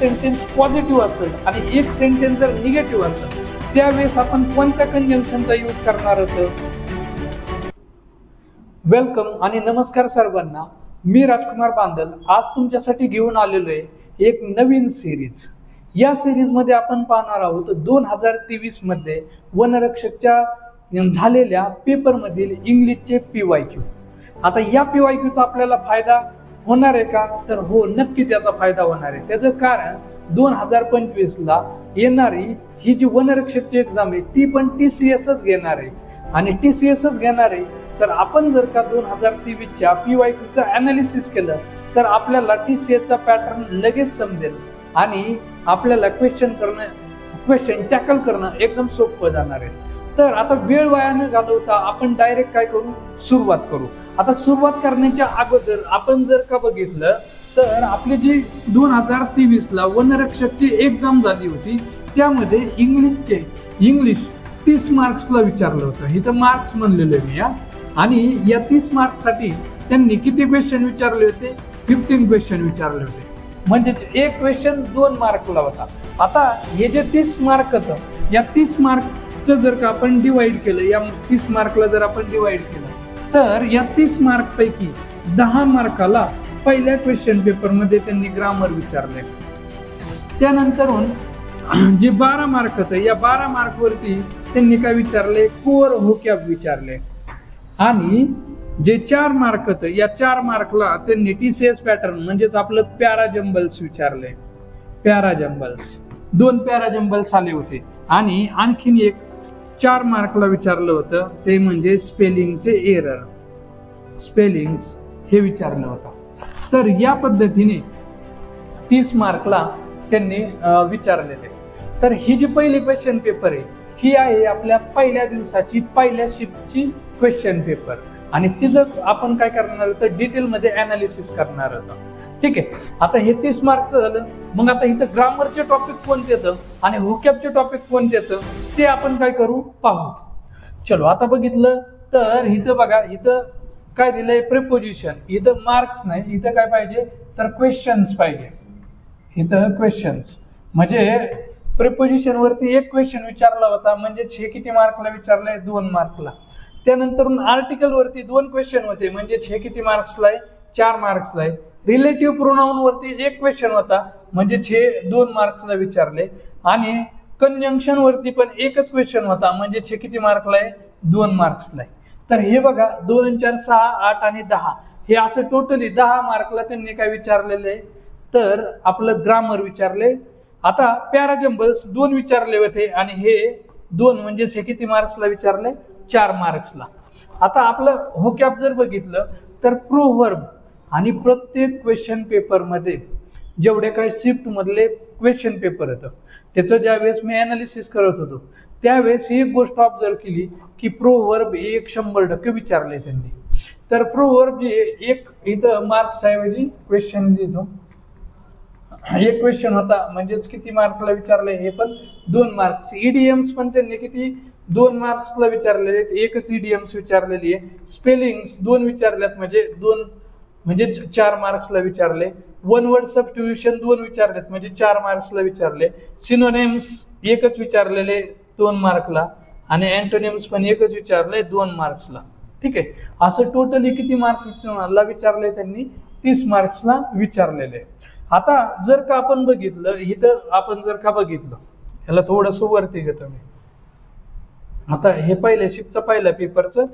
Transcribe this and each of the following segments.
Sentence positive असेल आणि एक सेंटेन्स जर निगेटिव्ह असेल त्यावेळेस आपण कोणत्या कंजंक्शनचा यूज करणार आहोत? वेलकम आणि नमस्कार सर्वांना. मी राजकुमार बांदल आज तुमच्यासाठी घेऊन आलेलो आहे एक नवीन सिरीज. या सिरीजमध्ये आपण पाहणार आहोत 2023 मध्ये वनरक्षकच्या झालेल्या पेपरमधील इंग्लिशचे PYQ. आता या PYQचा आपल्याला फायदा होणार आहे का? तर हो, नक्कीच याचा फायदा होणार आहे. त्याचं कारण 2025ला येणारी ही जी वनरक्षकची एक्झाम आहे ती पण TCSच घेणार आहे आणि TCSच घेणार आहे. तर आपण जर का 2023च्या PYQचा अनालिसिस केलं तर आपल्याला TCSचा पॅटर्न लगेच समजेल आणि आपल्याला क्वेश्चन टॅकल करणं एकदम सोपं जाणार आहे. तर आता वेळ वाया न घालवता आपण डायरेक्ट काय करू, सुरुवात करू. आता सुरुवात करण्याच्या अगोदर आपण जर का बघितलं तर आपली जी 2023ला वनरक्षकची एक्झाम झाली होती त्यामध्ये इंग्लिश 30 मार्क्सला विचारलं होतं. इथं मार्क्स म्हणलेलं आहे मी. आणि या 30 मार्क्ससाठी त्यांनी किती क्वेश्चन विचारले होते? 15 क्वेश्चन विचारले होते. म्हणजे एक क्वेश्चन 2 मार्कला होता. आता हे जे 30 मार्क होतं या 30 मार्कचं जर का आपण डिवाइड केलं, या 30 मार्कला जर आपण डिवाइड केलं तर या 30 मार्क पैकी 10 मार्काला पहिल्या क्वेश्चन पेपरमध्ये त्यांनी ग्रामर विचारले. त्यानंतरून जे 12 मार्क होते या 12 मार्कवरती त्यांनी काय विचारले? कोर व्होकॅब विचारले. आणि जे 4 मार्क होते या 4 मार्कला त्यांनी TCS पॅटर्न म्हणजेच आपलं पॅराजंबल्स विचारले. पॅराजंबल्स 2 पॅराजंबल्स आले होते. आणि आणखीन एक 4 मार्कला विचारलं होतं ते म्हणजे स्पेलिंगचे एरर, स्पेलिंग्स हे विचारलं होतं. तर या पद्धतीने 30 मार्कला त्यांनी विचारलेले. तर ही जी पहिली क्वेश्चन पेपर आहे ही आहे आपल्या पहिल्या दिवसाची पहिल्या शिफ्टची क्वेश्चन पेपर आणि तिचंच आपण काय करणार होतं, डिटेलमध्ये अनालिसिस करणार होतं. ठीक आहे. आता हे 30 मार्कचं झालं. मग आता इथं ग्रामरचे टॉपिक कोणते येतं आणि व्होकॅबचे टॉपिक कोणते येतं ते आपण काय करू, पाहू. चलो आता बघितलं तर इथं बघा, इथं काय दिलंय? प्रिपोजिशन. इथं मार्क्स नाही, इथं काय पाहिजे तर क्वेश्चन्स पाहिजे. इथं क्वेश्चन्स म्हणजे प्रिपोजिशन वरती एक क्वेश्चन विचारला होता म्हणजेच हे किती मार्कला विचारलंय? 2 मार्कला. त्यानंतर आर्टिकल वरती 2 क्वेश्चन होते म्हणजेच हे किती मार्क्सला आहे? 4 मार्क्सला आहे. रिलेटिव्ह प्रोनाउन वरती एक क्वेश्चन होता म्हणजेच हे 2 मार्क्सला विचारले. आणि कंजंक्शन वरती पण एकच क्वेश्चन होता म्हणजेच हे किती मार्कला आहे? 2 मार्क्सला आहे. तर हे बघा 2, 4, 6, 8 आणि 10 हे असं टोटली 10 मार्कला त्यांनी काय विचारलेले तर आपलं ग्रामर विचारले. आता पॅराजंबल्स 2 विचारले होते आणि हे 2 म्हणजेच हे किती मार्क्सला विचारले? 4 मार्क्सला. आता आपलं व्होकॅब जर बघितलं तर प्रोव्हर्ब आणि प्रत्येक क्वेश्चन पेपरमध्ये जेवढे काही शिफ्ट मधले क्वेश्चन पेपर येतं त्याचं ज्यावेळेस मी अनालिसिस करत होतो त्यावेळेस एक गोष्ट ऑब्झर्व केली की प्रोव्हर्ब 100% विचारले त्यांनी. तर प्रोव्हर्ब जे एक इथं मार्क्स ऐवजी क्वेश्चन लिहितो. एक क्वेश्चन होता म्हणजेच किती मार्कला विचारले? हे पण 2 मार्क्स. इडियम्स पण त्यांनी किती 2 मार्क्सला विचारलेले, एकच इडियम्स विचारलेली आहे. स्पेलिंग्स 2 विचारल्यात म्हणजे 4 मार्क्सला विचारले. वन वर्ड सबस्टिट्यूशन 2 विचारलेत म्हणजे 4 मार्क्सला विचारले. सिनोनिम्स एकच विचारलेले 2 मार्कला आणि अँटोनिम्स पण एकच विचारले 2 मार्क्सला. ठीक आहे. असं टोटली किती मार्क्सला विचारले त्यांनी? 30 मार्क्सला विचारलेले. आता जर का आपण बघितलं इथं आपण जर का बघितलं ह्याला थोडंसं वरती घेतो मी. आता हे पहिल्या शिफ्टचं पहिल्या पेपरचं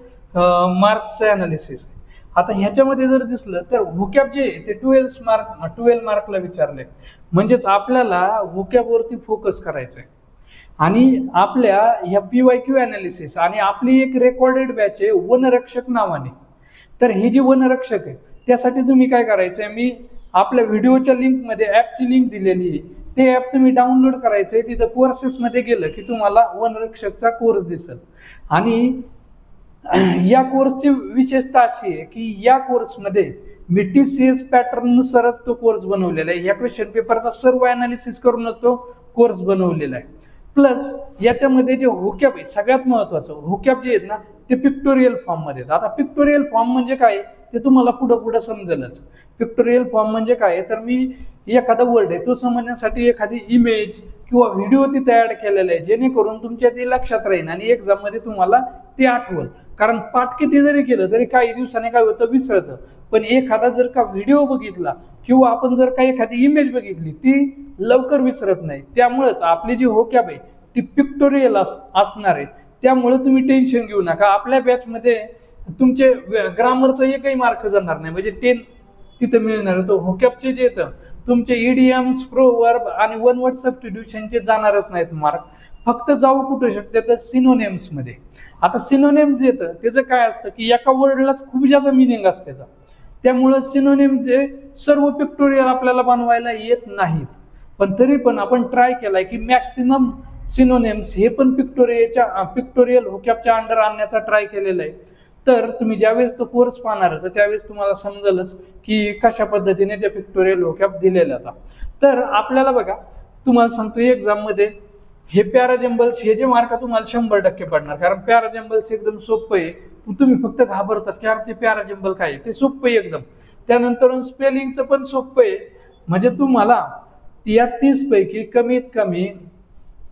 मार्क्सचं अनालिसिस. आता ह्याच्यामध्ये जर दिसलं तर व्होकॅब जे ते 12 मार्कला विचारले म्हणजेच आपल्याला व्होकॅबवरती फोकस करायचं आहे. आणि आपल्या ह्या PYQ अनालिसिस आणि आपली एक रेकॉर्डेड बॅच आहे वनरक्षक नावाने. तर हे जे वनरक्षक आहे त्यासाठी तुम्ही काय करायचंय, मी आपल्या व्हिडिओच्या लिंकमध्ये ॲपची लिंक दिलेली आहे. ते ॲप तुम्ही डाउनलोड करायचंय. तिथं कोर्सेसमध्ये गेलं की तुम्हाला वनरक्षकचा कोर्स दिसेल. आणि या कोर्सची विशेषता अशी आहे की या कोर्समध्ये मी TCS पॅटर्ननुसारच तो कोर्स बनवलेला आहे. या क्वेश्चन पेपरचा सर्व अनालिसिस करूनच तो कोर्स बनवलेला आहे. प्लस याच्यामध्ये जे व्होकॅब आहे सगळ्यात महत्वाचं व्होकॅब जे आहेत ना ते पिक्टोरियल फॉर्म मध्ये आहेत. आता पिक्टोरियल फॉर्म म्हणजे काय ते तुम्हाला पुढं पुढं समजेलच. पिक्टोरियल फॉर्म म्हणजे काय तर मी एखादा वर्ड आहे तो समजण्यासाठी एखादी इमेज किंवा व्हिडिओ तिथे ऍड केलेला आहे, जेणेकरून तुमच्या ते लक्षात राहील आणि एक्झाम मध्ये तुम्हाला ते आठवल. कारण पाठ किती जरी केलं तरी काही दिवसाने काय होतं विसरतं, पण एखादा जर का व्हिडिओ बघितला किंवा आपण जर का एखादी इमेज बघितली ती लवकर विसरत नाही. त्यामुळेच आपली जी व्होकॅब आहे ती पिक्टोरियल असणार आहे. त्यामुळे तुम्ही टेन्शन घेऊ नका. आपल्या बॅचमध्ये तुमचे ग्रामरचा एकही मार्क जाणार नाही, म्हणजे 10 तिथे मिळणार. तो व्होकॅबचे जे येतं तुमचे इडियम्स, प्रोवर्ब आणि वन वर्ड सबस्टिट्यूशनचे जाणारच नाहीत मार्क. फक्त जाऊ कुठे शकते तर सिनोनेम्स मध्ये. आता सिनोनेम्स येतं त्याचं काय असतं की एका वर्डलाच खूप जास्त मिनिंग असते, त्यामुळं सिनोनेमचे सर्व पिक्टोरियल आपल्याला बनवायला येत नाहीत. पण तरी पण आपण ट्राय केलाय की मॅक्सिमम सिनोनेम्स हे पण पिक्टोरियल व्होकॅबच्या अंडर आणण्याचा ट्राय केलेला आहे. तर तुम्ही ज्यावेळेस तो कोर्स पाहणार तर त्यावेळेस तुम्हाला समजेलच की कशा पद्धतीने त्या पिक्टोरियल व्होकॅब दिलेल्या आहेत. तर आपल्याला बघा तुम्हाला सांगतो एक्झाम मध्ये हे पॅराजम्बल्स हे जे मार्क तुम्हाला 100% पडणार, कारण पॅराजम्बल्स एकदम सोपं आहे. तुम्ही फक्त घाबरतात की अरे ते पॅराजम्बल काय आहे, ते सोपं आहे एकदम. त्यानंतर स्पेलिंगचं पण सोपं आहे. म्हणजे तुम्हाला या 30 पैकी कमीत कमी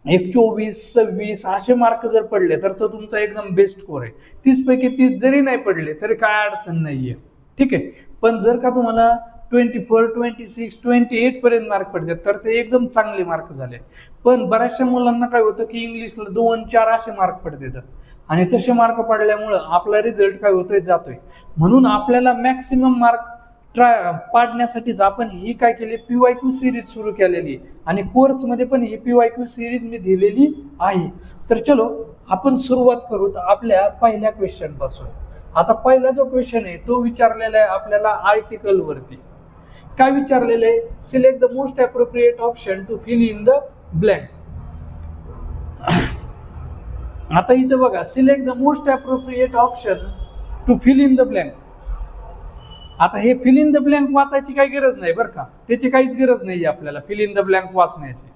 24, 26 असे मार्क जर पडले तर तो तुमचा एकदम बेस्ट स्कोर आहे. 30 पैकी 30 जरी नाही पडले तरी काय अडचण नाहीये, ठीक आहे. पण जर का तुम्हाला 24, 26, 28 पर्यंत मार्क पडतात तर ते एकदम चांगले मार्क झाले. पण बऱ्याचशा मुलांना काय होतं की इंग्लिशला 2, 4 असे मार्क पडतात आणि तसे मार्क पडल्यामुळं आपला रिझल्ट काय होतोय जातोय. म्हणून आपल्याला मॅक्सिमम मार्क पाडण्यासाठीच आपण ही काय केली PYQ सिरीज सुरू केलेली आणि कोर्समध्ये पण ही PYQ सिरीज मी दिलेली आहे. तर चलो आपण सुरुवात करू आपल्या पहिल्या क्वेश्चन पासून. आता पहिला जो क्वेश्चन आहे तो विचारलेला आहे आपल्याला आर्टिकल वरती. काय विचारलेलं आहे, select the most appropriate option to fill in the blank. आता इथं बघा select the most appropriate option to fill in the blank. आता हे फिल इन द ब्लँक वाचायची काही गरज नाही बरं का, त्याची काहीच गरज नाही आपल्याला फिल इन द ब्लँक वाचण्याची.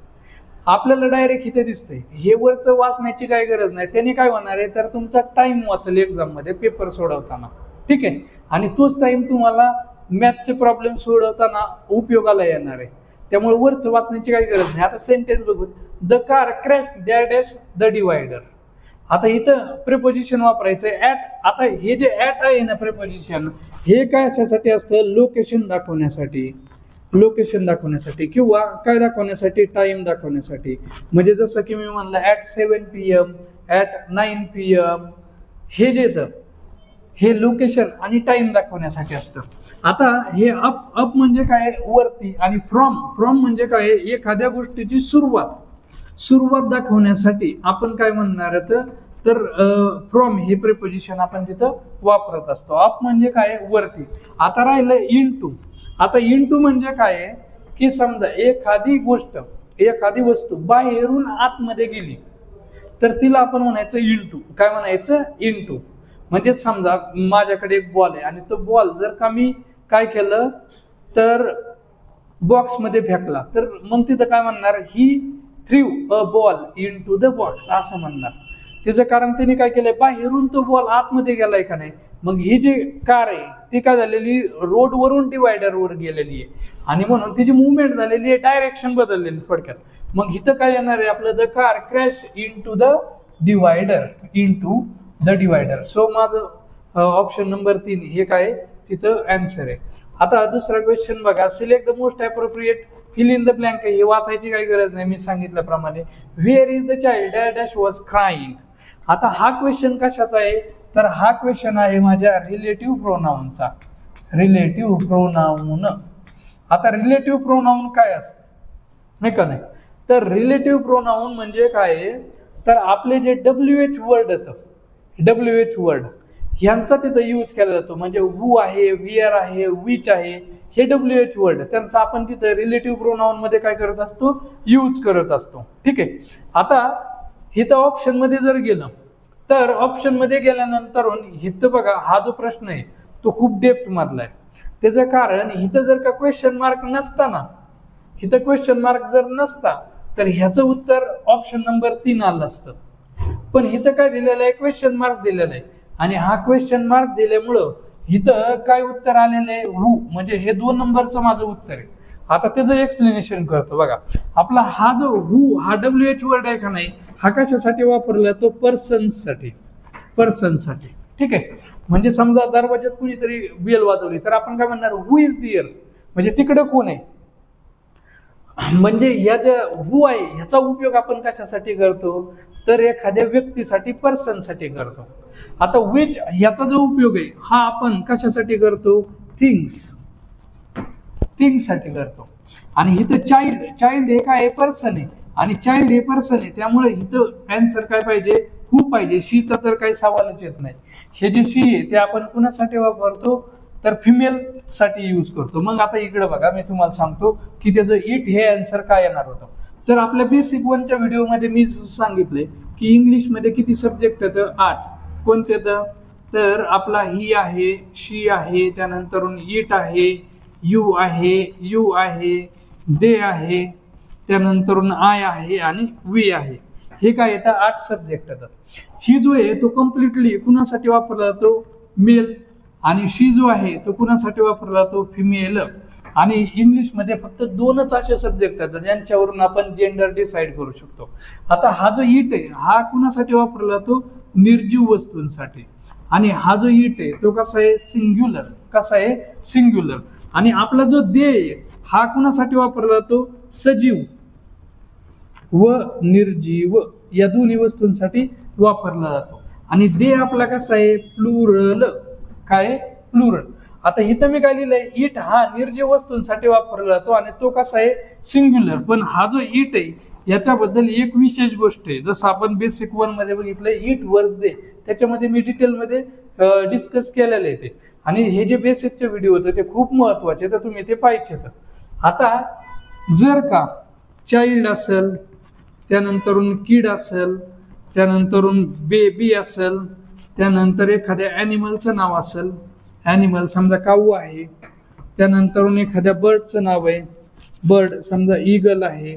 आपल्याला डायरेक्ट इथे दिसतंय हे वरचं वाचण्याची काही गरज नाही. त्याने काय होणार आहे तर तुमचा टाइम वाचेल एक्झाम मध्ये पेपर सोडवताना, ठीक आहे. आणि तोच टाइम तुम्हाला मॅथचे प्रॉब्लेम सोडवताना उपयोगाला येणार आहे. त्यामुळे वरचं वाचण्याची काही गरज नाही. आता सेंटेन्स बघू, the car crash dash the divider. आता इथं प्रिपोजिशन वापरायचं ऍट. आता हे जे ऍट आहे ना प्रिपोजिशन हे काय अशासाठी असतं, लोकेशन दाखवण्यासाठी, लोकेशन दाखवण्यासाठी किंवा काय दाखवण्यासाठी, टाइम दाखवण्यासाठी. म्हणजे जसं की मी म्हणलं ऍट 7 PM, ऍट 9 PM, हे जे येतं हे लोकेशन आणि टाइम दाखवण्यासाठी असतं. आता हे अप म्हणजे काय वरती, आणि फ्रॉम म्हणजे काय एखाद्या गोष्टीची सुरुवात दाखवण्यासाठी आपण काय म्हणणार तर फ्रॉम हे प्रिपोजिशन आपण तिथं वापरत असतो. अप म्हणजे काय वरती. आता राहिलं इनटू. आता इनटू म्हणजे काय की समजा एखादी गोष्ट, एखादी वस्तू बाहेरून आतमध्ये गेली तर तिला आपण म्हणायचं इनटू. काय म्हणायचं इनटू. म्हणजे समजा माझ्याकडे एक बॉल आहे आणि तो बॉल जर का मी काय केलं तर बॉक्समध्ये फेकला तर मग तिथं काय म्हणणार, he threw a ball into the box असं म्हणणार. त्याचं कारण त्याने काय केलंय बाहेरून तो बॉल आतमध्ये गेलाय का नाही. मग ही जी कार आहे ती काय झालेली रोडवरून डिवायडरवर गेलेली आहे आणि म्हणून तिची मुवमेंट झालेली आहे, डायरेक्शन बदललेली थोडक्यात. मग इथं काय येणार आहे आपलं, the car crash into the divider, into the divider. So माझं ऑप्शन नंबर 3 हे काय तिथं आन्सर आहे. आता दुसरा क्वेश्चन बघा, select the most appropriate fill in the blank. हे वाचायची काही गरज नाही, मी सांगितल्याप्रमाणे. Where is the child dash was crying. आता हा क्वेश्चन कशाचा आहे तर हा क्वेश्चन आहे माझ्या रिलेटिव्ह प्रोनाऊनचा. Relative pronoun. आता रिलेटिव्ह प्रोनाऊन काय असतं नाही का नाही, तर रिलेटिव्ह प्रोनाऊन म्हणजे काय तर आपले जे WH वर्ड येतं, WH वर्ड ह्यांचा तिथं यूज केला जातो. म्हणजे वू आहे, वियर आहे, विच आहे, हे WH वर्ड त्यांचा आपण तिथं रिलेटिव्ह प्रोनाऊन मध्ये काय करत असतो, यूज करत असतो, ठीक आहे. आता इथं ऑप्शन मध्ये जर गेलं तर ऑप्शन मध्ये गेल्यानंतर इथं बघा हा जो प्रश्न आहे तो खूप डेप्थ मधला आहे. त्याचं कारण इथं जर का क्वेश्चन मार्क नसता ना, इथं क्वेश्चन मार्क जर नसता तर ह्याचं उत्तर ऑप्शन नंबर 3 आलं असतं. पण इथं काय दिलेलं आहे, क्वेश्चन मार्क दिलेलं आहे. आणि हा क्वेश्चन मार्क दिल्यामुळं इथं काय उत्तर आलेलं आहे हू, म्हणजे हे 2 नंबरचं माझं उत्तर आहे. आता त्याचं एक्सप्लेनेशन करतो बघा. आपला हा जो हू हा WH वर्ड आहे का नाही, हा कशासाठी वापरला, तो पर्सनसाठी. ठीक आहे. म्हणजे समजा दरवाज्यात कुणीतरी बेल वाजवली तर आपण काय म्हणणार, हू इज दिअर, म्हणजे तिकडे कोण आहे. म्हणजे ह्या ज्या हू आहे ह्याचा उपयोग आपण कशासाठी करतो, तर एखाद्या व्यक्तीसाठी, पर्सनसाठी करतो. आता विच ह्याचा जो उपयोग आहे हा आपण कशासाठी करतो, थिंग्ससाठी करतो. आणि इथं चाइल्ड हे काय, पर्सन आहे, आणि चाइल्ड हे पर्सन आहे, त्यामुळे इथं आन्सर काय पाहिजे, हू पाहिजे. शीचा तर काही सवालच येत नाही. हे जे शी आहे ते आपण कुणासाठी वापरतो, तर फिमेल साठी यूज करतो. मग आता इकडे बघा, मी तुम्हाला सांगतो की त्याचं इट हे आन्सर काय येणार होतं. तर आपल्या बेसिक 1च्या व्हिडिओमध्ये मी सांगितले की इंग्लिशमध्ये किती सब्जेक्ट येतं, 8. कोणते येतं, तर आपला ही आहे, शी आहे, त्यानंतर इट आहे, यू आहे, दे आहे, त्यानंतर आय आहे आणि वी आहे. हे काय येतं, 8 सब्जेक्ट येतात. ही जो आहे तो कम्प्लिटली कुणासाठी वापरला जातो, मेल. आणि शी जो आहे तो कुणासाठी वापरला जातो, फिमेल. आणि इंग्लिशमध्ये फक्त 2च असे सब्जेक्ट आहेत ज्यांच्यावरून आपण जेंडर डिसाईड करू शकतो. आता हा जो इट आहे हा कुणासाठी वापरला जातो, निर्जीव वस्तूंसाठी. आणि हा जो इट आहे तो कसा आहे, सिंग्युलर. आणि आपला जो दे हा कुणासाठी वापरला जातो, सजीव व निर्जीव या दोन्ही वस्तूंसाठी वापरला जातो. आणि दे आपला कसा आहे, प्लुरल. काय, प्लुरल. आता इथं मी काय लिहिलंय, इट हा निर्जीव वस्तूंसाठी वापरला जातो आणि तो कसा आहे, सिंग्युलर. पण हा जो इट आहे याच्याबद्दल एक विशेष गोष्ट आहे, जसं आपण बेसिक 1 मध्ये बघितलं इट वर्स दे, त्याच्यामध्ये मी डिटेलमध्ये डिस्कस केलेलं आहे ते. आणि हे जे बेसिकचे व्हिडिओ होते ते खूप महत्वाचे, तर तुम्ही ते पाहिजे. आता जर का चाइल्ड असेल, त्यानंतरून किड असेल, त्यानंतरून बेबी असेल, त्यानंतर एखाद्या ॲनिमलचं नाव असेल, ॲनिमल समजा काऊ आहे, त्यानंतरून एखाद्या बर्डचं नाव आहे, बर्ड समजा ईगल आहे.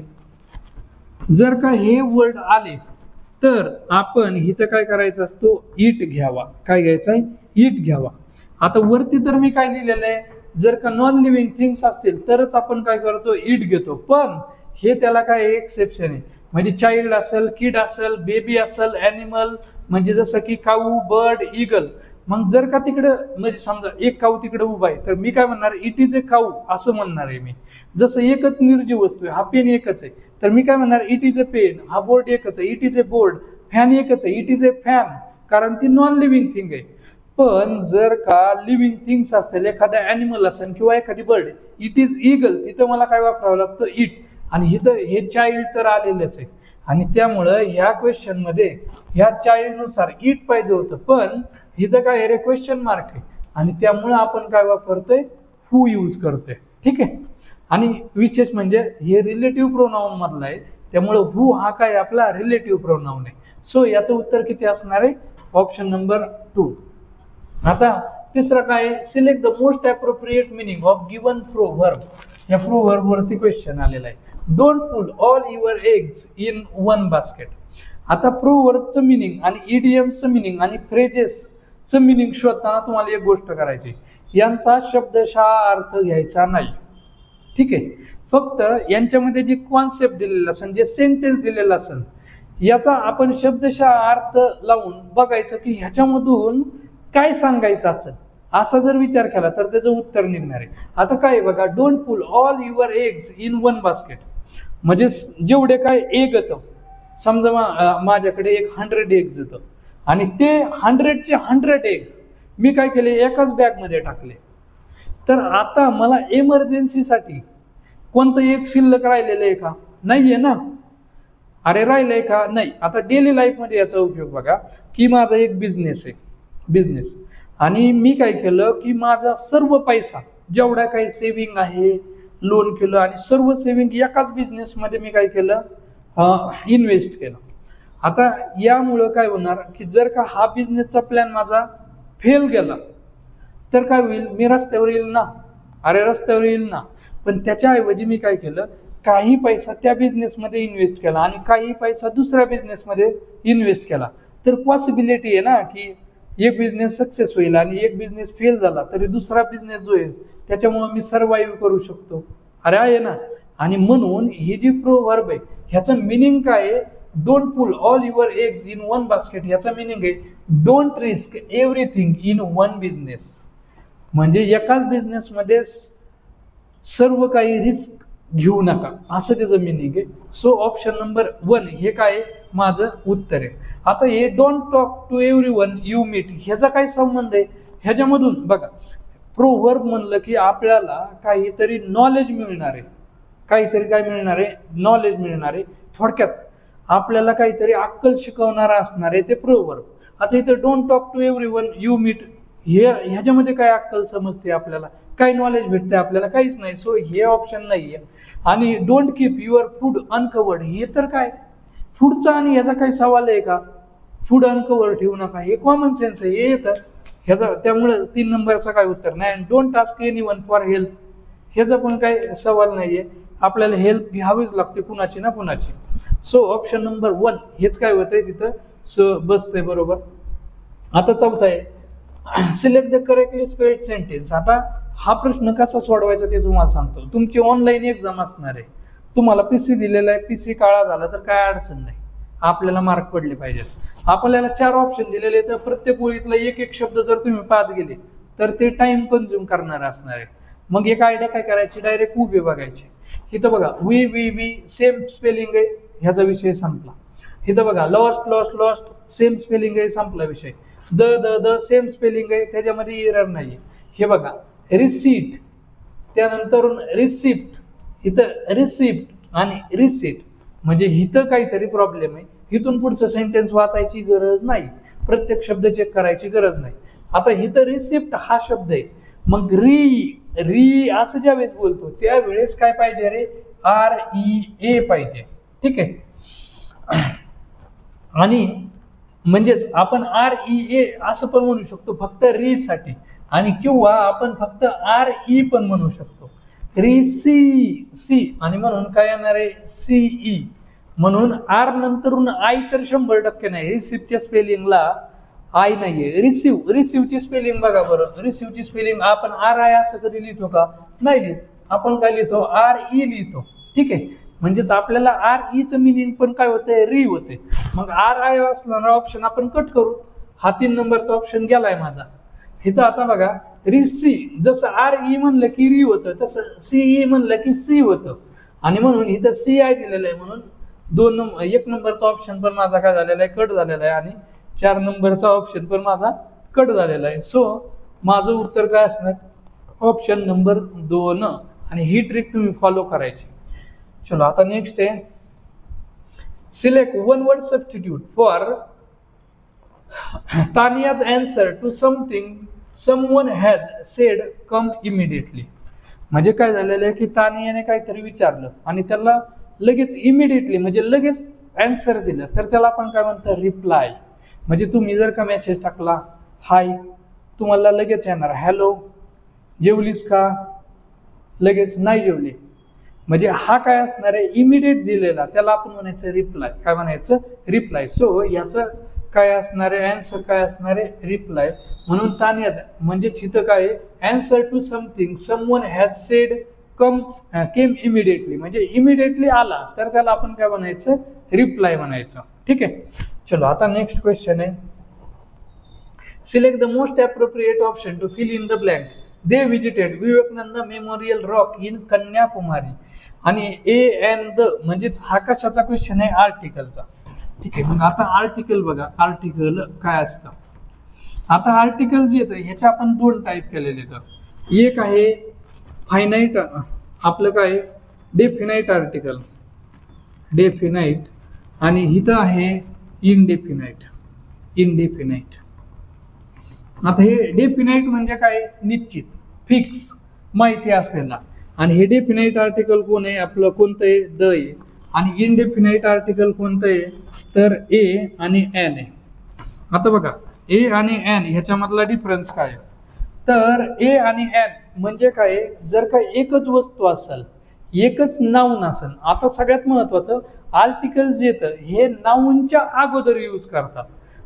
जर का हे वर्ड आले तर आपण इथं काय करायचं असतो, इट घ्यावा. काय घ्यायचं आहे, इट घ्यावा. आता वरती तर मी काय लिहिलेलं आहे, जर का नॉन लिव्हिंग थिंग्स असतील तरच आपण काय करतो, इट घेतो. पण हे त्याला काय एक्सेप्शन आहे, म्हणजे चाइल्ड असेल, किड असेल, बेबी असेल, ॲनिमल म्हणजे जसं की काऊ, बर्ड, ईगल. मग जर का तिकडं म्हणजे समजा एक काऊ तिकडे उभा आहे तर मी काय म्हणणार, इट इज ए काऊ असं म्हणणार आहे मी. जसं एकच निर्जीव वस्तू आहे, हा पेन एकच आहे, तर मी काय म्हणणार, इट इज ए पेन. हा बोर्ड एकच आहे, it is a board. Fan एकच आहे, इट इज ए फॅन, कारण ती नॉन लिव्हिंग थिंग आहे. पण जर का लिव्हिंग थिंग्स असतील, एखादा ॲनिमल असेल किंवा एखादी बर्ड, इट इज ईगल, तिथं मला काय वापरावं लागतं, इट. आणि इथं हे चाइल्ड तर आलेलंच आहे. आणि त्यामुळं ह्या क्वेश्चन मध्ये ह्या चाइल्डनुसार इट पाहिजे होतं, पण इथं काय रे, क्वेश्चन मार्क आहे. आणि त्यामुळं आपण काय वापरतोय, हू यूज करतोय. ठीक आहे. आणि विशेष म्हणजे हे रिलेटिव्ह प्रोनाउन मधला आहे, त्यामुळं हू हा काय आपला रिलेटिव्ह प्रोनाउन आहे. सो याचं उत्तर किती असणार आहे, ऑप्शन नंबर 2. आता तिसरं काय, select the most appropriate meaning of given proverb. या प्रोव्हर्ब वरती क्वेश्चन आलेला आहे. Don't pull all your eggs in one basket. आता प्रोव्हर्बचं मिनिंग आणि इडियमचं मिनिंग आणि फ्रेजेसचं मिनिंग शोधताना तुम्हाला एक गोष्ट करायची, यांचा शब्दशः अर्थ घ्यायचा नाही. ठीक आहे. फक्त यांच्यामध्ये जी कॉन्सेप्ट दिलेला असेल, जे सेंटेन्स दिलेलं असेल, याचा आपण शब्दशः अर्थ लावून बघायचं की ह्याच्यामधून काय सांगायचं असेल. असा जर विचार केला तर त्याचं उत्तर निघणार आहे. आता काय बघा, don't pull all your eggs in one basket, म्हणजे जेवढे काय एग येतं, समजा माझ्याकडे एक 100 एग्ज येतं आणि ते 100चे 100 एग मी काय केले, एकाच बॅगमध्ये टाकले. तर आता मला एमर्जन्सीसाठी कोणतं एक शिल्लक राहिलेलं आहे का, नाहीये ना. अरे राहिलंय का, नाही. आता डेली लाईफमध्ये याचा उपयोग बघा, की माझा एक बिझनेस आहे, बिझनेस, आणि मी काय केलं की माझा सर्व पैसा जेवढा काही सेव्हिंग आहे, लोन केलं आणि सर्व सेव्हिंग एकाच बिझनेसमध्ये मी काय केलं, इन्व्हेस्ट केलं. आता यामुळं काय होणार की जर का हा बिझनेसचा प्लॅन माझा फेल गेला तर काय होईल, मी रस्त्यावर येईल ना. अरे रस्त्यावर येईल ना. पण त्याच्याऐवजी मी काय केलं, काही पैसा त्या बिझनेसमध्ये इन्व्हेस्ट केला आणि काही पैसा दुसऱ्या बिझनेसमध्ये इन्व्हेस्ट केला. तर पॉसिबिलिटी आहे ना की एक बिझनेस सक्सेस होईल आणि एक बिझनेस फेल झाला तरी दुसरा बिझनेस जो आहे त्याच्यामुळे मी सर्वाईव्ह करू शकतो. अरे आहे ना. आणि म्हणून ही जी प्रोव्हर्ब आहे ह्याचं मिनिंग काय आहे, don't pull all your eggs in one basket. ह्याचा मिनिंग आहे don't risk everything in one business. म्हणजे एकाच बिझनेसमध्ये सर्व काही रिस्क घेऊ नका असं त्याचं मिनिंग आहे. सो ऑप्शन नंबर 1 हे काय माझं उत्तर आहे. आता हे don't talk to everyone you meet ह्याचा काय संबंध आहे, ह्याच्यामधून बघा प्रोव्हर्ब म्हणलं की आपल्याला काहीतरी नॉलेज मिळणार आहे, काहीतरी काय मिळणार आहे, नॉलेज मिळणार आहे. थोडक्यात आपल्याला काहीतरी अक्कल शिकवणारा असणार आहे ते प्रोव्हर्ब. आता इथं don't talk to everyone you meet ह्याच्यामध्ये काय अक्कल समजते आपल्याला, काय नॉलेज भेटते आपल्याला, काहीच नाही. सो हे ऑप्शन नाहीये. आणि don't keep your food uncovered हे तर काय फूडचा आणि ह्याचा काही सवाल आहे का, फूड अनकवर्ड ठेवू नका हे कॉमन सेन्स आहे, हे येतं ह्याचा. त्यामुळे 3 नंबरचा काय उत्तर नाही. आणि don't ask anyone for help ह्याचा पण काही सवाल नाहीये, आपल्याला हेल्प घ्यावीच लागते कुणाची ना कुणाची. सो ऑप्शन नंबर 1 हेच काय होतंय तिथं सो बसतंय बरोबर. आता चौथा आहे select the correctly spelled sentence. आता हा प्रश्न कसा सोडवायचा ते तुम्हाला सांगतो. तुमची ऑनलाईन एक्झाम असणार आहे, तुम्हाला पीसी दिलेला आहे, पीसी काळा झाला तर काय अडचण नाही, आपल्याला मार्क पडले पाहिजेत. आपल्याला 4 ऑप्शन दिलेले तर प्रत्येक ओळीतला एक शब्द जर तुम्ही पाहत गेले तर ते टाइम कन्झ्युम करणार असणार आहे. मग एक आयडिया काय करायची, डायरेक्ट उभे बघायचे. इथं बघा वी सेम स्पेलिंग आहे ह्याचा विषय संपला. इथं बघा लॉस्ट सेम स्पेलिंग आहे, संपला विषय. द सेम स्पेलिंग आहे, त्याच्यामध्ये एरर नाहीये. हे बघा रिसीट त्यानंतर रिसिप्ट, इथं रिसिप्ट आणि रिसीट म्हणजे इथं काहीतरी प्रॉब्लेम आहे. इथून पुढचं सेंटेन्स वाचायची गरज नाही, प्रत्येक शब्द चेक करायची गरज नाही. आता इथं रिसिप्ट हा शब्द आहे, मग री असं ज्या वेळेस बोलतो त्यावेळेस काय पाहिजे रे, REA पाहिजे. ठीक आहे. आणि म्हणजेच आपण REA असं पण म्हणू शकतो फक्त री साठी, आणि किंवा आपण फक्त RE पण म्हणू शकतो. सी आणि म्हणून काय येणार आहे CE. म्हणून आर नंतरून आय तर 100% नाही. रिसिप्टच्या स्पेलिंगला आय नाहीये. रिसिव्हची स्पेलिंग बघा बरं, रिसिव्हची स्पेलिंग आपण RI असं कधी लिहितो का, नाही लिहित. आपण काय लिहितो RE लिहितो. ठीक आहे. म्हणजेच आपल्याला REचं मिनिंग पण काय होतंय, री होते. मग RI असणारा ऑप्शन आपण कट करू. हा 3 नंबरचा ऑप्शन गेलाय माझा. इथं आता बघा रिसी जसं RE म्हणलं की री होतं तसं CE म्हणलं की सी होतं, आणि म्हणून इथं CI दिलेलं आहे. म्हणून 1 नंबरचा ऑप्शन पण माझा काय झालेला आहे, कट झालेला आहे. आणि 4 नंबरचा ऑप्शन पण माझा कट झालेला आहे. सो माझं उत्तर काय असणार, ऑप्शन नंबर 2. आणि ही ट्रिक तुम्ही फॉलो करायची. चलो आता नेक्स्ट आहे select 1 word substitute for Tania's answer to something someone has said come immediately. म्हणजे काय झालेलं आहे की तानियाने काहीतरी विचारलं आणि त्याला लगेच इमिडिएटली म्हणजे लगेच आन्सर दिलं तर त्याला आपण काय म्हणतो, रिप्लाय. म्हणजे तुम्ही जर का मेसेज टाकला हाय, तुम्हाला लगेच येणार हॅलो, जेवलीस का, लगेच नाही जेवली. म्हणजे हा काय असणार आहे, इमिडिएट दिलेला, त्याला आपण म्हणायचं रिप्लाय. काय म्हणायचं, रिप्लाय. सो याचं काय असणार आहे, आन्सर काय असणार आहे, रिप्लाय. म्हणून तानिया म्हणजे इथं काय answer to something someone has said came immediately, म्हणजे इमिडिएटली आला तर त्याला आपण काय म्हणायचं, रिप्लाय म्हणायचं. ठीक आहे. चलो आता नेक्स्ट क्वेश्चन आहे select the most appropriate option to fill in the blank. They visited Vivekananda memorial rock in Kanyakumari. आणि द म्हणजेच हा कशाचा क्वेश्चन आहे, आर्टिकलचा. ठीक आहे. मग आता आर्टिकल बघा, आर्टिकल काय असतं. आता आर्टिकल जे येतं ह्याच्या आपण 2 टाईप केलेले आहेत. एक आहे फायनाईट, आपलं काय डेफिनाईट आर्टिकल, डेफिनाईट. आणि इथं आहे इनडेफिनाईट. आता हे डेफिनाईट म्हणजे काय, निश्चित, फिक्स, माहिती असलेला. आणि हे डेफिनाईट आर्टिकल कोण आहे, आपलं कोणतं आहे, द आहे. आणि इनडेफिनाईट आर्टिकल कोणतं आहे तर ए आणि एन आहे. आता बघा ए आणि एन ह्याच्यामधला डिफरन्स काय, तर ए आणि एन म्हणजे काय, जर का एकच वस्तू असेल, एकच नाऊन असेल. आता सगळ्यात महत्वाचं आर्टिकल्स येतं हे नाऊनच्या अगोदर यूज करतात.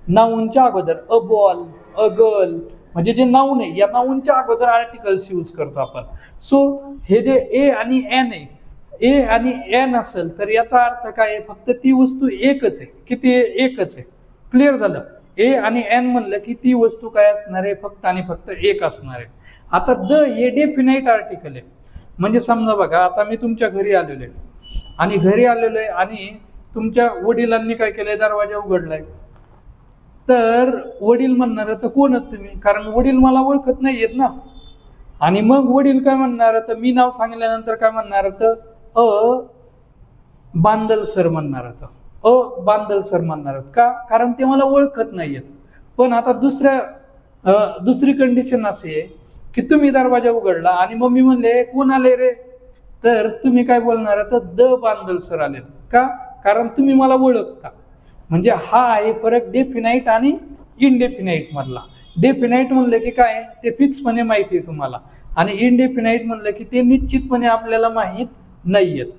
नाऊनच्या अगोदर अ बॉल, अ गर्ल, म्हणजे जे नाऊन आहे या नाऊनच्या अगोदर आर्टिकल्स यूज करतो आपण. सो हे जे ए आणि एन आहे, ए आणि एन असेल तर याचा अर्थ काय आहे, फक्त ती वस्तू एकच आहे. किती आहे? एकच आहे. क्लिअर झालं. ए आणि एन म्हणलं की ती वस्तू काय असणार आहे, फक्त आणि फक्त एक असणार आहे. आता द हे डेफिनाइट आर्टिकल आहे. म्हणजे समजा बघा, आता मी तुमच्या घरी आलेलो आहे आणि घरी आलेलो आहे आणि तुमच्या वडिलांनी काय केलंय, दरवाजा उघडलाय. तर वडील म्हणणार तर कोण आहात तुम्ही, कारण वडील मला ओळखत नाहीयेत ना. आणि मग वडील काय म्हणणार, तर मी नाव सांगितल्यानंतर काय म्हणणार, तर बांदल सर म्हणणार, बांदल सर म्हणणार. का? कारण ते मला ओळखत नाहीयेत. पण आता दुसरी कंडिशन अशी आहे की तुम्ही दरवाजा उघडला आणि मग मी म्हणले कोण आले रे, तर तुम्ही काय बोलणार, तर द बांदल सर आले. का? कारण तुम्ही मला ओळखता. म्हणजे हा आहे फरक डेफिनाइट आणि इनडेफिनाइट मधला. डेफिनाइट म्हणलं की काय, ते फिक्सपणे माहिती आहे तुम्हाला, आणि इनडेफिनाइट म्हणलं की ते निश्चितपणे आपल्याला माहीत नाहीयेत.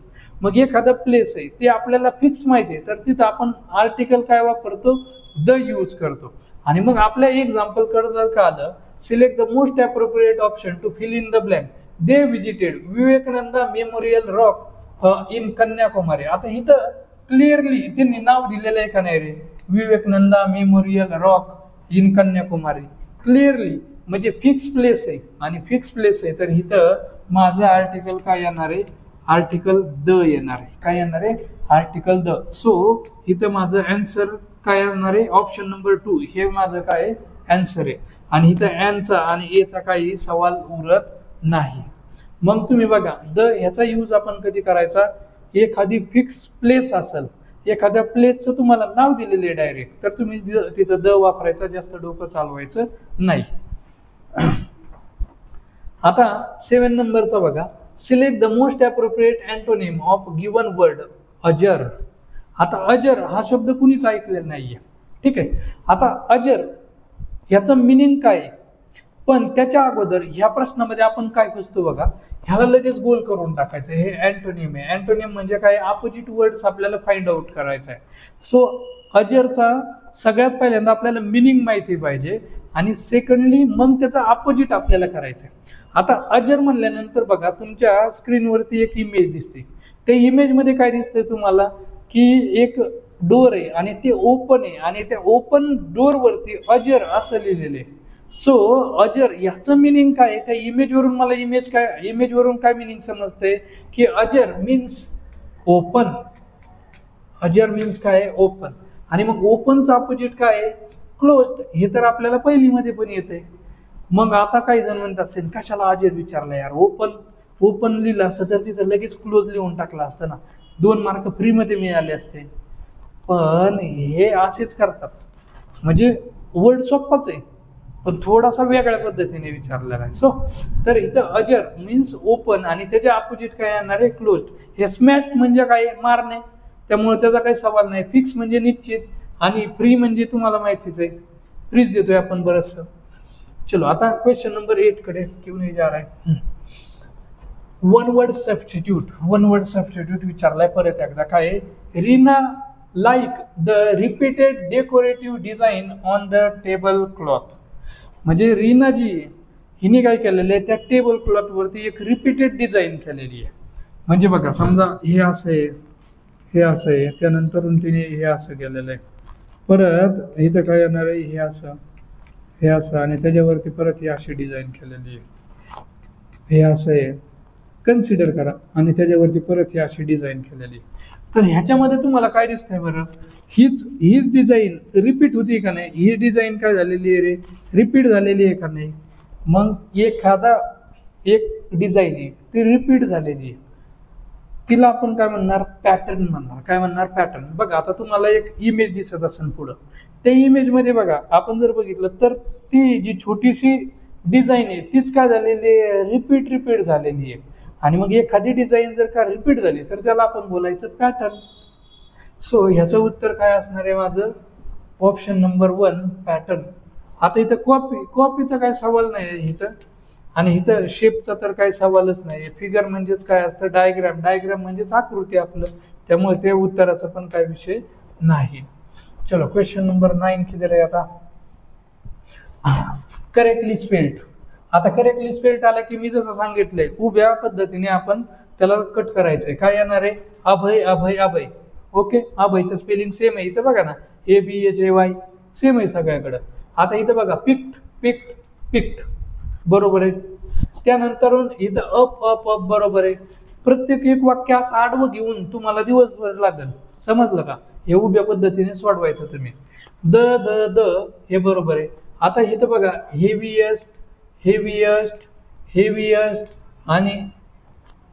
मग एखादं प्लेस आहे ते आपल्याला फिक्स माहिती आहे, तर तिथं आपण आर्टिकल काय वापरतो, द यूज करतो. आणि मग आपल्या एक्झाम्पल कडे जर का आलं, select the most appropriate option to fill in the blank. They visited Vivekananda memorial rock in Kanyakumari. आता इथं क्लिअरली त्यांनी नाव दिलेलं आहे का नाही रे, Vivekananda memorial rock in Kanyakumari. Clearly म्हणजे फिक्स प्लेस आहे आणि फिक्स प्लेस आहे, तर इथं माझं आर्टिकल काय येणार आहे, आर्टिकल द येणार आहे. काय येणार आहे, आर्टिकल द. सो इथं माझं आन्सर काय येणार आहे, ऑप्शन नंबर 2 हे माझं काय आन्सर आहे. आणि इथं एनचा आणि एचा काही सवाल उरत नाही. मग तुम्ही बघा, द ह्याचा यूज आपण कधी करायचा, एखादी फिक्स प्लेस असेल, एखाद्या प्लेसचं तुम्हाला नाव दिलेलं आहे डायरेक्ट, तर तुम्ही तिथं द वापरायचं, जास्त डोकं चालवायचं नाही. आता 7 नंबरचा बघा, select the most appropriate antonym of given word अजर. आता अजर हा शब्द कुणीच ऐकलेला नाहीये, ठीक आहे. आता अजर ह्याचं मिनिंग काय, पण त्याच्या अगोदर ह्या प्रश्नामध्ये आपण काय बसतो बघा, ह्याला लगेच गोल करून टाकायचं. हे अँटोनिम आहे. अँटोनिम म्हणजे काय, अपोजिट वर्ड्स आपल्याला फाइंड आउट करायचं आहे. सो अजरचा सगळ्यात पहिल्यांदा आपल्याला मिनिंग माहिती पाहिजे आणि सेकंडली मग त्याचा अपोजिट आपल्याला करायचं आहे. आता अजर म्हणल्यानंतर बघा, तुमच्या स्क्रीनवरती एक इमेज दिसते. त्या इमेजमध्ये काय दिसतंय तुम्हाला, की एक डोर आहे आणि ते ओपन आहे आणि त्या ओपन डोरवरती अजर असं लिहिलेलं आहे. सो अजर ह्याचं मिनिंग काय, त्या इमेजवरून मला इमेजवरून काय मिनिंग समजते, की अजर मीन्स ओपन. अजर मीन्स काय, ओपन. आणि मग ओपनचं अपोजिट काय आहे, क्लोज्ड. हे तर आपल्याला पहिलीमध्ये पण येते. मग आता काही जण म्हणत असेल, कशाला अजर विचारला यार, ओपन लिहिलं असतं तर तिथं लगेच क्लोज लिहून टाकलं असतं ना, 2 मार्क फ्रीमध्ये मिळाले असते. पण हे असेच करतात, म्हणजे वर्ड सोप्पाच आहे पण थोडासा वेगळ्या पद्धतीने विचारलेला आहे. सो तर इथं अजर मीन्स ओपन आणि त्याच्या अपोजिट काय येणार आहे, क्लोज. हे स्मॅश म्हणजे काय, मारणे, त्यामुळे त्याचा काही सवाल नाही. फिक्स म्हणजे निश्चित आणि फ्री म्हणजे तुम्हाला माहितीच आहे, फ्रीज देतोय आपण बरंचसं. चलो आता क्वेश्चन नंबर 8 कडे क्यों नहीं जा रहा है. वन वर्ड सबस्टिट्यूट विचारलाय परत एकदा. काय, Reena like the repeated decorative design on the table cloth. म्हणजे रीना जी हिने काय केलेलं आहे, त्या टेबल क्लॉथ वरती एक रिपीटेड डिझाईन केलेली आहे. म्हणजे बघा, समजा हे असं आहे, हे असं आहे, त्यानंतर तिने हे असं केलेलं आहे, परत इथं काय येणार आहे, हे असं, हे असं, आणि त्याच्यावरती परत ही अशी डिझाईन केलेली आहे, हे असं आहे, कन्सिडर करा, आणि त्याच्यावरती परत ही अशी डिझाईन केलेली. तर ह्याच्यामध्ये तुम्हाला काय दिसतंय बरं, हीच डिझाईन रिपीट होती का नाही, ही डिझाईन काय झालेली आहे रे, रिपीट झालेली आहे का नाही. मग एक डिझाईन आहे ती रिपीट झालेली आहे, तिला आपण काय म्हणणार, पॅटर्न म्हणणार. काय म्हणणार, पॅटर्न. बघा आता तुम्हाला एक इमेज दिसत असेल पुढं, त्या इमेजमध्ये बघा आपण जर बघितलं तर ती जी छोटीशी डिझाईन आहे तीच काय झालेली आहे, रिपीट झालेली आहे. आणि मग एखादी डिझाईन जर का रिपीट झाली तर त्याला आपण बोलायचं पॅटर्न. सो ह्याचं उत्तर काय असणार आहे माझं, ऑप्शन नंबर 1 पॅटर्न. आता इथं कॉपीचा काय सवाल नाही आहे इथं, आणि इथं शेपचा तर काही सवालच नाही. फिगर म्हणजेच काय असतं, डायग्राम म्हणजेच आकृती आपलं, त्यामुळे ते उत्तराचा पण काही विषय नाही. चलो क्वेश्चन नंबर 9 किधर है आता, करेक्टली स्पेल्ड. आता करेक्टली स्पेल्ड आला की मी जसं सांगितलंय उभ्या पद्धतीने आपण त्याला कट करायचंय. काय येणार आहे, अभय अभय अभय. ओके, अभयचं स्पेलिंग सेम आहे इथं बघा ना, ABHAY सेम आहे सगळ्याकडं. आता इथं बघा पिक्ट पिक्ट पिक्ट बरोबर आहे. त्यानंतर इथं अप अप अप बरोबर आहे. प्रत्येक एक वाक्य असं आडवं घेऊन तुम्हाला दिवसभर लागेल, समजलं का. हे उभ्या पद्धतीने सोडवायचं तुम्ही. द द द हे बरोबर आहे. आता इथं बघा हेवीएस्ट हेवीएस्ट हेवीएस्ट आणि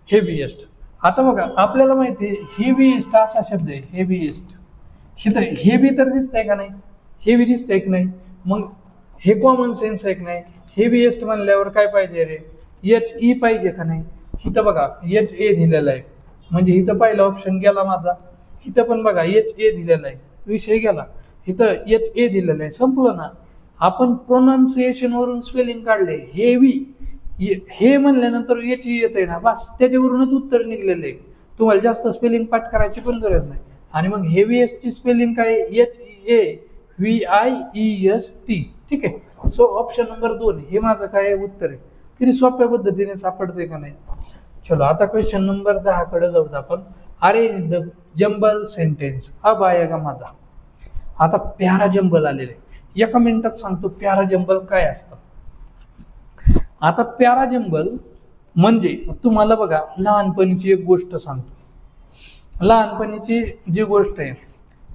हेवीएस्ट. आता बघा आपल्याला माहिती आहे हेवीएस्ट असा शब्द आहे, हेवीएस्ट. इथं हेवी तर दिसतंय का नाही, हेवी दिसतंय की नाही, मग हे कॉमन सेन्स आहे की नाही. हेवीएस्ट म्हणल्यावर काय पाहिजे रे, HE पाहिजे का नाही. इथं बघा HA दिलेलं आहे, म्हणजे इथं पहिला ऑप्शन गेला माझा. इथं पण बघा HA दिलेला आहे, विषय गेला. इथं HA दिलेलं आहे, संपलं ना. आपण प्रोनाऊन्सिएशन वरून स्पेलिंग काढले. हेवी हे म्हणल्यानंतर HE येत आहे ना, बस त्याच्यावरूनच उत्तर निघलेलं आहे. तुम्हाला जास्त स्पेलिंग पाठ करायची पण गरज नाही. आणि मग हेवीएस्टची स्पेलिंग काय, HAVIEST. ठीक आहे. सो ऑप्शन नंबर 2 हे माझं काय उत्तर आहे. किती सोप्या पद्धतीने सापडते का नाही. चलो आता क्वेश्चन नंबर 10 कडे जाऊ आपण. Arrange the jumble sentence. अब आएगा माझा. आता प्यारा जंबल आलेले, एका मिनिटात सांगतो प्यारा जंबल काय असतं. आता प्यारा जंबल म्हणजे तुम्हाला बघा लहानपणीची एक गोष्ट सांगतो. लहानपणीची जी गोष्ट आहे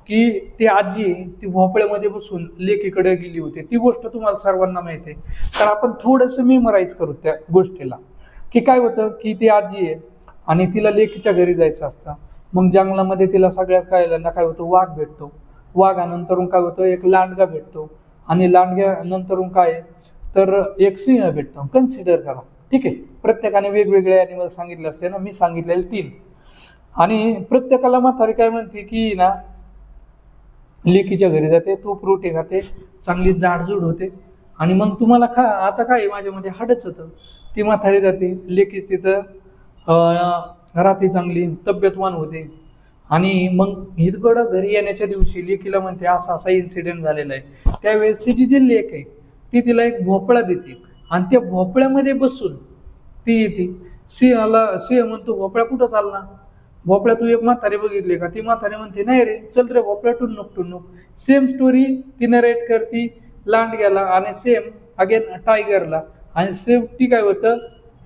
की ती आजी ती भोपळ्यामध्ये बसून लेकीकडे गेली होती, ती गोष्ट तुम्हाला सर्वांना माहिती आहे. तर आपण थोडंसं मेमराईज करू त्या गोष्टीला. की काय होतं की ती आजी आहे आणि तिला लेकीच्या घरी जायचं असतं. मग जंगलामध्ये तिला सगळ्यात काय होतं, वाघ भेटतो. वाघानंतर काय होतं, एक लांडगा भेटतो. आणि लांडग्यानंतर काय तर एक सिंह भेटतो. कन्सिडर करा. ठीक आहे, प्रत्येकाने वेगवेगळे ॲनिमल सांगितले असते ना, मी सांगितलेले 3. आणि प्रत्येकाला म्हातारी काय म्हणते की ना लेकीच्या घरी जाते, तूप रोटी खाते, चांगली जाडजूड होते. आणि मग तुम्हाला आता काय माझ्यामध्ये हाडच होतं. ती म्हातारी जाते, लेकीच तिथं राहते, चांगली तब्येतवान होते. आणि मग इथकडं घरी येण्याच्या दिवशी लेकीला म्हणते असा असा इन्सिडेंट झालेला आहे. त्यावेळेस तिची जी लेक आहे ती तिला एक भोपळा देते आणि त्या भोपळ्यामध्ये बसून ती येते. सिंह म्हणतो भोपळा कुठं चालला, भोपळा तू एक म्हातारी बघितली का. ती म्हातारी म्हणते नाही रे, चल रे भोपळा टुन्नुक टुन्नुक. सेम स्टोरी ती नरेट करती लांडग्याला आणि सेम अगेन टायगरला. आणि सेम ती काय होतं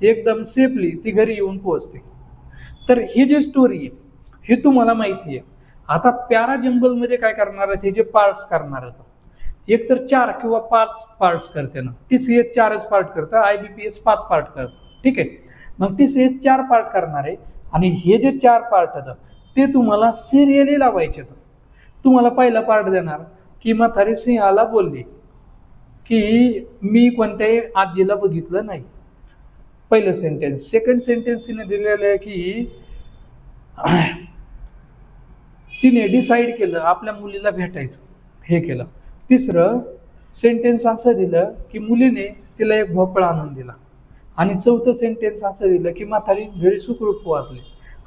एकदम सेफली ती घरी येऊन पोहोचते. तर ही जी स्टोरी आहे हे तुम्हाला माहिती आहे. आता प्यारा जंगलमध्ये काय करणार आहे, हे जे पार्ट्स करणार आहेत एक तर 4 किंवा 5 पार्ट्स करते ना. TCS 4च पार्ट करतं, IBPS 5 पार्ट करतं. ठीक आहे, मग TCS 4 पार्ट करणार आहे. आणि हे जे 4 पार्ट आहेत ते तुम्हाला सिरियली लावायचे. तुम्हाला पहिला पार्ट देणार की म्हातारी सिंहाला बोलली की मी कोणत्याही आजीला बघितलं नाही, पहिलं सेंटेन्स. सेकंड सेंटेन्स तिने दिलेलं आहे की तिने डिसाईड केलं आपल्या मुलीला भेटायचं, हे केलं. तिसरं सेंटेन्स असं दिलं की मुलीने तिला एक भोपळा आणून दिला. आणि चौथं सेंटेन्स असं दिलं की म्हातारी घरी सुखरूप पोहोचली.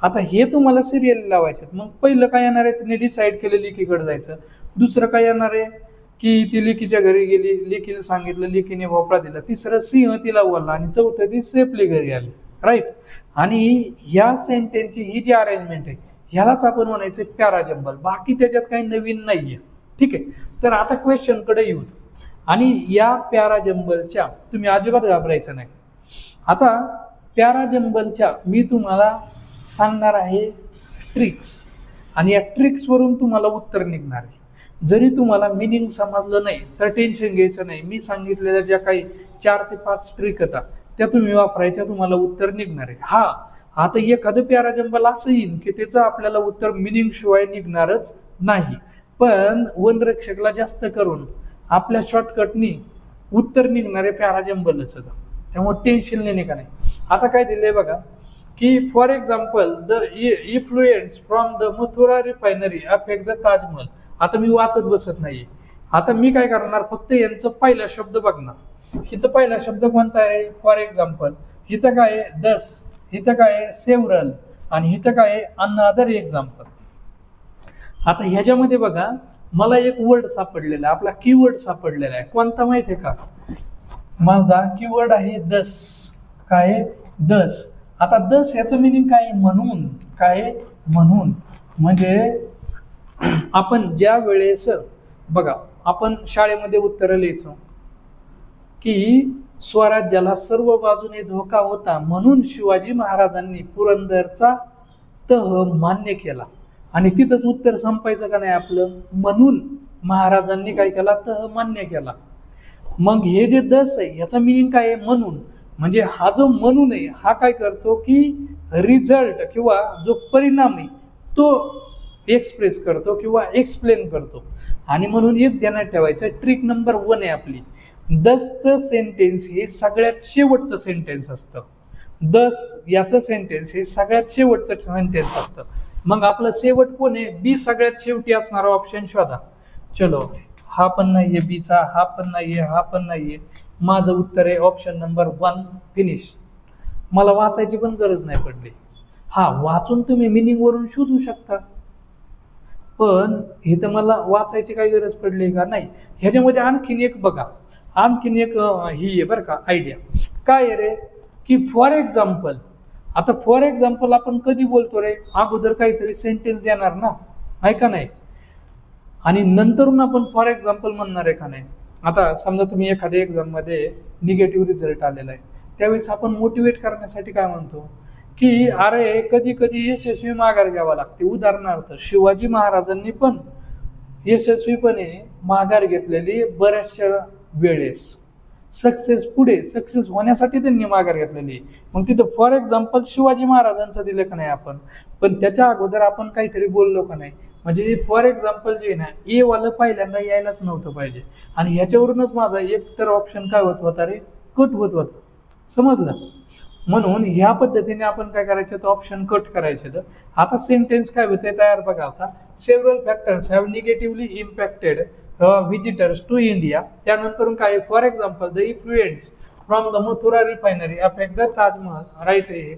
आता हे तुम्हाला सिरियल लावायचं. मग पहिलं काय येणार आहे, तिने डिसाईड केलं लेकीकडे जायचं. दुसरं काय येणार आहे की ती लेकीच्या घरी गेली, लेकीला सांगितलं, लेकीने भोपळा दिला. तिसरं सिंह तिला बोलला. आणि चौथं ती सेफली घरी आली. राईट. आणि ह्या सेंटेन्सची ही जी अरेंजमेंट आहे ह्यालाच आपण म्हणायचं प्यारा जंबल. बाकी त्याच्यात काही नवीन नाहीये. ठीक आहे, तर आता क्वेश्चनकडे येऊ. आणि या प्यारा जंबलच्या तुम्ही अजिबात घाबरायचं नाही. आता प्यारा जंबलच्या मी तुम्हाला सांगणार आहे ट्रिक्स. आणि या ट्रिक्सवरून तुम्हाला उत्तर निघणार आहे. जरी तुम्हाला मिनिंग समजलं नाही तर टेन्शन घ्यायचं नाही. मी सांगितलेल्या ज्या काही 4 ते 5 ट्रिक होता त्या तुम्ही वापरायच्या, तुम्हाला उत्तर निघणार आहे. हा, आता एखादं प्यारा जंबल असं येईल की त्याचं आपल्याला उत्तर मिनिंग शिवाय निघणारच नाही. पण वनरक्षकला जास्त करून आपल्या शॉर्टकटनी उत्तर निघणारे प्यारा जंबलच होतं. त्यामुळे टेन्शन नाही का नाही. आता काय दिलंय बघा की for example the influence from the Mathura refinery affect the Taj Mahal. आता मी वाचत बसत नाहीये. आता मी काय करणार, फक्त यांचं पहिला शब्द बघणार. इथं पहिला शब्द कोणता आहे, फॉर एक्झाम्पल. इथं काय आहे दस, इथं काय आहे सेव्हरल, आणि इथं काय आहे अनअदर एक्झाम्पल. आता ह्याच्यामध्ये बघा मला एक वर्ड सापडलेला आहे, आपला कीवर्ड सापडलेला आहे. कोणता माहिती आहे का? माझा कीवर्ड आहे दस. काय आहे? दस. आता दस याचं मिनिंग काय आहे? म्हणून. काय आहे? म्हणून. म्हणजे आपण ज्या वेळेस बघा, आपण शाळेमध्ये उत्तर लिहायचो की स्वराज्याला सर्व बाजूने धोका होता, म्हणून शिवाजी महाराजांनी पुरंदरचा तह मान्य केला. आणि तिथंच उत्तर संपायचं का नाही आपलं? म्हणून महाराजांनी काय केला? तह मान्य केला. मग हे जे दस आहे याचा मिनिंग काय आहे? म्हणून. म्हणजे हा जो म्हणून आहे हा काय करतो की रिझल्ट किंवा जो परिणाम आहे तो एक्सप्रेस करतो किंवा एक्सप्लेन करतो. आणि म्हणून एक ध्यानात ठेवायचं, ट्रिक नंबर 1 आहे आपली. दसचं सेंटेन्स हे सगळ्यात शेवटचं सेंटेन्स असतं. दस याचं सेंटेन्स हे सगळ्यात शेवटचं सेंटेन्स असतं. मग आपलं शेवट कोण आहे? बी सगळ्यात शेवटी असणारा ऑप्शन शोधा. चलो, हा पण नाहीये बीचा, हा पण नाहीये, हा पण नाहीये. माझं उत्तर आहे ऑप्शन नंबर 1, फिनिश. मला वाचायची पण गरज नाही पडली. हा, वाचून तुम्ही मिनिंग वरून शोधू शकता, पण इथं मला वाचायची काही गरज पडली का? नाही. ह्याच्यामध्ये आणखीन एक बघा, आणखीन एक ही आहे बरं का आयडिया. काय आहे रे? की फॉर एक्झाम्पल, आता फॉर एक्झाम्पल आपण कधी बोलतो रे? अगोदर काहीतरी सेंटेन्स देणार ना, आहे का नाही? आणि नंतरून आपण फॉर एक्झाम्पल म्हणणार आहे का नाही? आता समजा तुम्ही एखाद्या एक्झाममध्ये निगेटिव्ह रिझल्ट आलेला आहे, त्यावेळेस आपण मोटिवेट करण्यासाठी काय म्हणतो की अरे कधी कधी यशस्वी माघार घ्यावा लागते. उदाहरणार्थ शिवाजी महाराजांनी पण यशस्वीपणे माघार घेतलेली बऱ्याचशा वेळेस. सक्सेस होण्यासाठी त्यांनी माघार घेतलेली. मग तिथं फॉर एक्झाम्पल शिवाजी महाराजांचं दिलं का नाही आपण? पण त्याच्या अगोदर आपण काहीतरी बोललो का नाही? म्हणजे फॉर एक्झाम्पल जे आहे ना, ए वालं पहिल्यांदा यायलाच नव्हतं पाहिजे. आणि ह्याच्यावरूनच माझा एक तर ऑप्शन काय होत होता रे? कट होत होता. समजलं? म्हणून ह्या पद्धतीने आपण काय करायचं? तर ऑप्शन कट करायचे. तर आता सेंटेन्स काय होते तयार बघा. आता several factors have negatively impacted visitors to India. त्यानंतर काय? For example the influence from the Mathura refinery affect the Taj Mahal. Right आहे.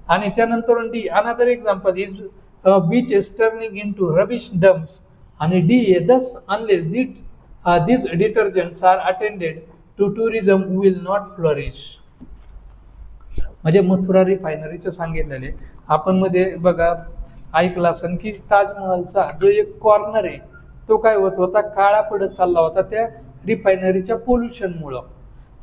आणि त्यानंतर the another example is beaches turning into rubbish dumps. आणि डी आहे thus unless these detergents are attended to tourism will not flourish. म्हणजे मथुरा रिफायनरीचं सांगितलेले आपण मध्ये बघा ऐकलं असेल की ताजमहलचा जो एक कॉर्नर आहे तो काय होत होता? काळा पडत चालला होता त्या रिफायनरीच्या पोल्युशनमुळं.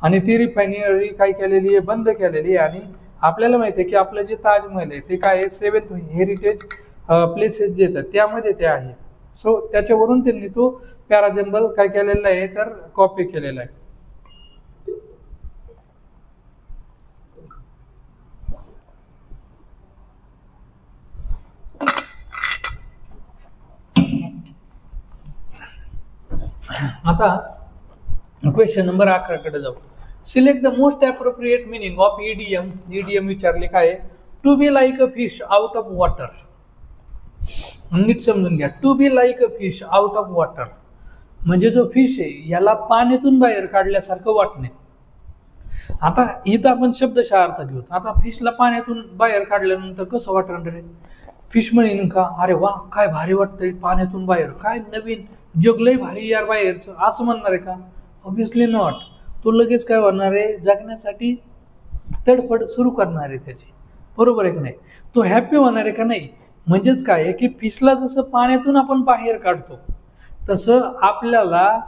आणि ती रिफायनरी काय केलेली आहे? बंद केलेली आहे. आणि आपल्याला माहिती आहे की आपलं जे ताजमहल आहे ते काय आहे? 7th हेरिटेज प्लेसेस जे आहेत त्यामध्ये ते आहे. सो त्याच्यावरून त्यांनी तो पॅराजंबल काय केलेला आहे? तर कॉपी केलेला आहे. आता क्वेश्चन नंबर 11 कडे जाऊ. Select the most appropriate meaning of idiom. Idiom विचारले काय? To be like a fish out of water. नीट समजून घ्या. To be like a fish out of water म्हणजे जो फिश आहे याला पाण्यातून बाहेर काढल्यासारखं वाटणे. आता इथं आपण शब्दशः अर्थ घेऊ. आता फिशला पाण्यातून बाहेर काढल्यानंतर कसं वाटणार रे? फिश म्हणेन का अरे वा काय भारी वाटतंय पाण्यातून बाहेर, काय नवीन जग लय भारी यार बाहेरचं, असं म्हणणार आहे का? Obviously not. तो लगेच काय होणार आहे? जगण्यासाठी तडफड सुरू करणार आहे त्याची. बरोबर आहे की नाही? तो हॅपी होणार आहे का नाही? म्हणजेच काय आहे की फिशला जसं पाण्यातून आपण बाहेर काढतो तसं आपल्याला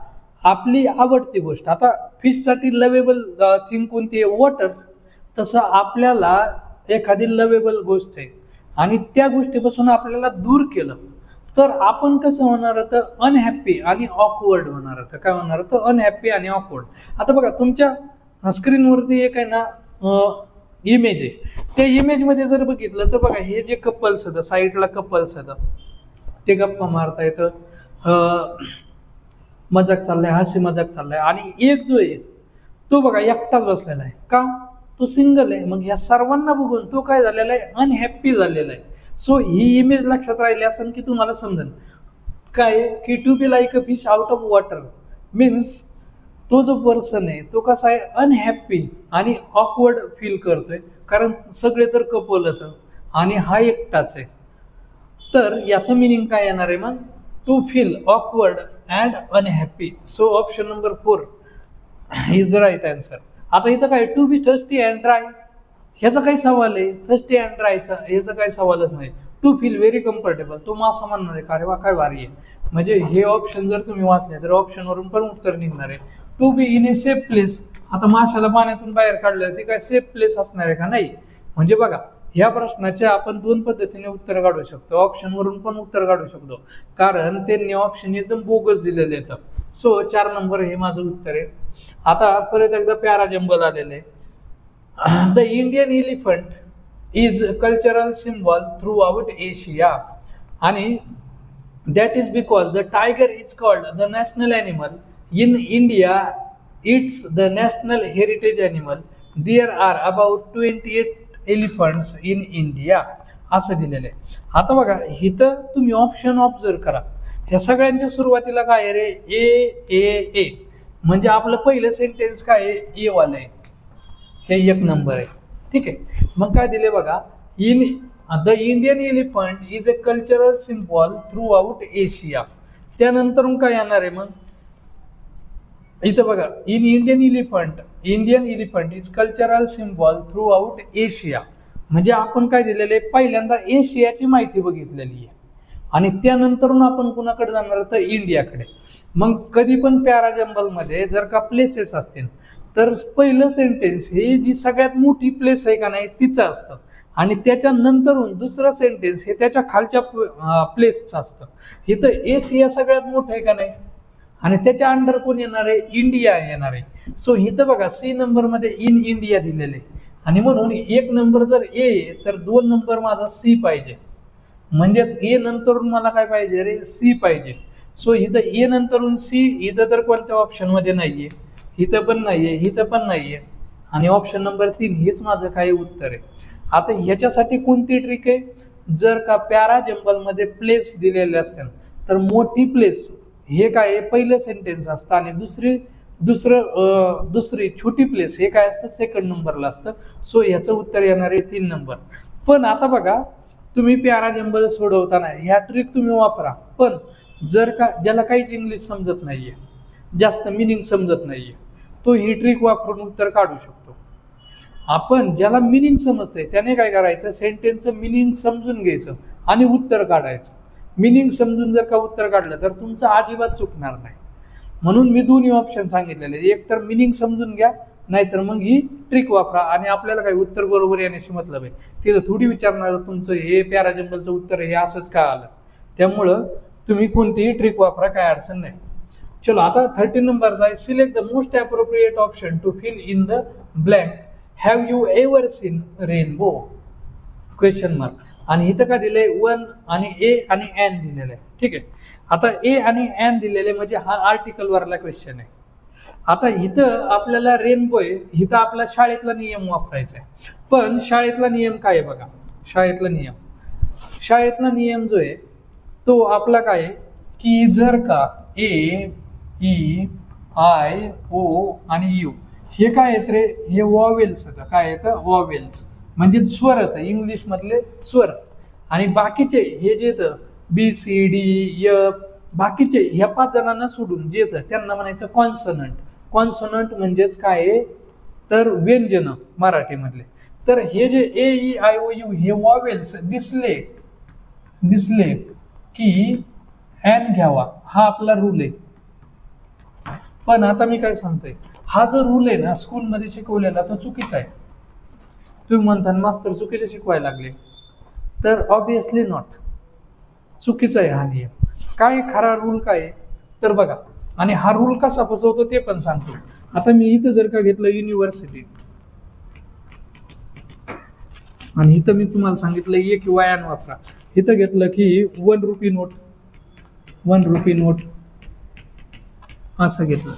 आपली आवडती गोष्ट, आता फिशसाठी लवेबल थिंग कोणती आहे? वॉटर. तसं आपल्याला एखादी लवेबल गोष्ट आहे आणि त्या गोष्टीपासून आपल्याला दूर केलं तर आपण कसं होणार? तर अनहॅप्पी आणि ऑकवर्ड होणार. तर काय होणार? तर अनहॅप्पी आणि ऑकवर्ड. आता बघा तुमच्या स्क्रीनवरती एक आहे ना इमेज आहे. त्या इमेजमध्ये जर बघितलं तर बघा हे जे कपल्स होतं, साईडला कपल्स होतं, ते गप्पा मारता येतं, मजाक चाललाय, हसी मजाक चाललाय. आणि एक जो आहे तो बघा एकटाच बसलेला आहे. का? तो सिंगल आहे. मग ह्या सर्वांना बघून तो काय झालेला आहे? अनहॅप्पी झालेला आहे. सो ही इमेज लक्षात राहिली असेल की तुम्हाला समजेल काय की to be like a fish out of water means तो जो पर्सन आहे तो कसा आहे? अनहॅप्पी आणि ऑकवर्ड फील करतोय, कारण सगळे तर कपल होतं आणि हा एकटाच आहे. तर याचं मिनिंग काय येणार आहे? मग to feel awkward and unhappy. So option number 4 is the right answer. आता इथं काय to be thirsty and dry ह्याचा काही सवाल आहे? थर्स्टी अँड ड्रायचा ह्याचा काही सवालच नाही. टू फील व्हेरी कम्फर्टेबल तो मासा म्हणणार आहे का रे वा काय भारी आहे. म्हणजे हे ऑप्शन जर तुम्ही वाचले तर ऑप्शनवरून पण उत्तर निघणार आहे. To be in a safe place. आता माशाला पाण्यातून बाहेर काढलं ते काय सेफ प्लेस असणार आहे का? नाही. म्हणजे बघा ह्या प्रश्नाचे आपण दोन पद्धतीने उत्तर काढू शकतो. ऑप्शनवरून पण उत्तर काढू शकतो कारण त्यांनी ऑप्शन एकदम बोगस दिलेले आहेत. सो 4 नंबर हे माझं उत्तर आहे. आता परत एकदा प्यारा जंबल आलेलं आहे. The Indian elephant is cultural symbol throughout Asia आणि that is because the tiger is called the national animal in India. It's the national heritage animal. There are about 28 elephants in India असं दिलेलं आहे. आता बघा इथं तुम्ही option observe करा. ह्या सगळ्यांच्या सुरुवातीला काय आहे रे? ए म्हणजे आपलं पहिलं सेंटेन्स काय आहे? ए वालं आहे. हे 1 नंबर आहे. ठीक आहे. मग काय दिले बघा in the Indian elephant is a cultural symbol throughout Asia. त्यानंतर काय येणार आहे? मग इथं बघा in Indian elephant is cultural symbol throughout Asia. म्हणजे आपण काय दिलेलं आहे? पहिल्यांदा एशियाची माहिती बघितलेली आहे आणि त्यानंतरून आपण कुणाकडे जाणार तर इंडियाकडे. मग कधी पण प्यारा जंबलमध्ये जर का प्लेसेस असतील तर पहिलं सेंटेन्स हे जी सगळ्यात मोठी प्लेस आहे का नाही तिचं असतं आणि त्याच्यानंतरून दुसरं सेंटेन्स हे त्याच्या खालच्या प्लेसचं असतं. इथं एशिया सगळ्यात मोठं आहे का नाही आणि त्याच्या अंडर कोण येणार आहे? इंडिया येणार आहे. सो इथं बघा सी नंबरमध्ये इन इंडिया दिलेले आणि म्हणून 1 नंबर जर ए तर 2 नंबर माझा सी पाहिजे. म्हणजेच ए नंतरून मला काय पाहिजे रे? सी पाहिजे. सो इथं ए नंतरून सी इथं तर कोणत्या ऑप्शनमध्ये नाहीये. इथं पण नाहीये, इथं पण नाहीये आणि ऑप्शन नंबर 3 हेच माझं काही उत्तर आहे. आता ह्याच्यासाठी कोणती ट्रिक आहे? जर का प्यारा जंबलमध्ये प्लेस दिलेले असतील तर मोठी प्लेस हे काय पहिलं सेंटेन्स असतं आणि दुसरी छोटी प्लेस हे काय असतं? सेकंड नंबरला असतं. सो ह्याचं उत्तर येणार आहे 3 नंबर. पण आता बघा तुम्ही प्यारा जंबल सोडवताना ह्या ट्रिक तुम्ही वापरा. पण जर का ज्याला काहीच इंग्लिश समजत नाहीये, जास्त मिनिंग समजत नाहीये, तो ही ट्रिक वापरून उत्तर काढू शकतो. आपण ज्याला मिनिंग समजतंय त्याने काय करायचं? सेंटेन्सचं मिनिंग समजून घ्यायचं आणि उत्तर काढायचं. मिनिंग समजून जर का उत्तर काढलं तर तुमचं अजिबात चुकणार नाही. म्हणून मी दोन्ही ऑप्शन सांगितलेले. एक तर मिनिंग समजून घ्या नाहीतर मग ही ट्रिक वापरा आणि आपल्याला काही उत्तर बरोबर येण्याशी मतलब आहे. तिथं थोडी विचारणार तुमचं हे प्यारा जंबलचं उत्तर हे असंच का आलं. त्यामुळं तुम्ही कोणतीही ट्रिक वापरा, काय अडचण नाही. चलो आता 13 नंबरचा आहे. Select the most appropriate option to fill in the blank. Have you ever seen rainbow? Question mark. आणि इथं काय दिलंय? 1 आणि ए आणि एन दिलेलं आहे. ठीक आहे. आता ए आणि एन दिलेले म्हणजे हा आर्टिकल वरला क्वेश्चन आहे. आता इथं आपल्याला रेनबो आहे, इथं आपला शाळेतला नियम वापरायचा आहे. पण शाळेतला नियम काय आहे बघा? शाळेतला नियम जो आहे तो आपला काय आहे की जर का ए ई आय ओ आणि यू हे काय आहेत रे? हे वॉवेल्स येतं. काय येतं? वॉवेल्स म्हणजे स्वर येतं, इंग्लिश मधले स्वर. आणि बाकीचे हे जे येतं बी सी डी एफ बाकीचे ह्या 5 जणांना सोडून जे येतं त्यांना म्हणायचं कॉन्सोनंट. कॉन्सोनंट म्हणजेच काय आहे तर व्यंजन मराठीमधले. तर हे जे ए ई आय ओ यू हे वॉवेल्स दिसले की एन घ्यावा, हा आपला रूल आहे. पण आता मी काय सांगतोय, हा जो रूल आहे ना स्कूलमध्ये शिकवलेला तो चुकीचा आहे. तुम्ही म्हणता मास्तर चुकीचे शिकवायला लागले, तर ऑब्विसली नॉट. चुकीचा आहे हा नियम. काय खरा रूल काय आहे तर बघा. आणि हा रूल कसा फसवतो ते पण सांगतो. आता मी इथं जर का घेतलं युनिव्हर्सिटी आणि इथं मी तुम्हाला सांगितलं ए किंवा एन वापरा. इथं घेतलं की 1 रुपी नोट असं घेतलं.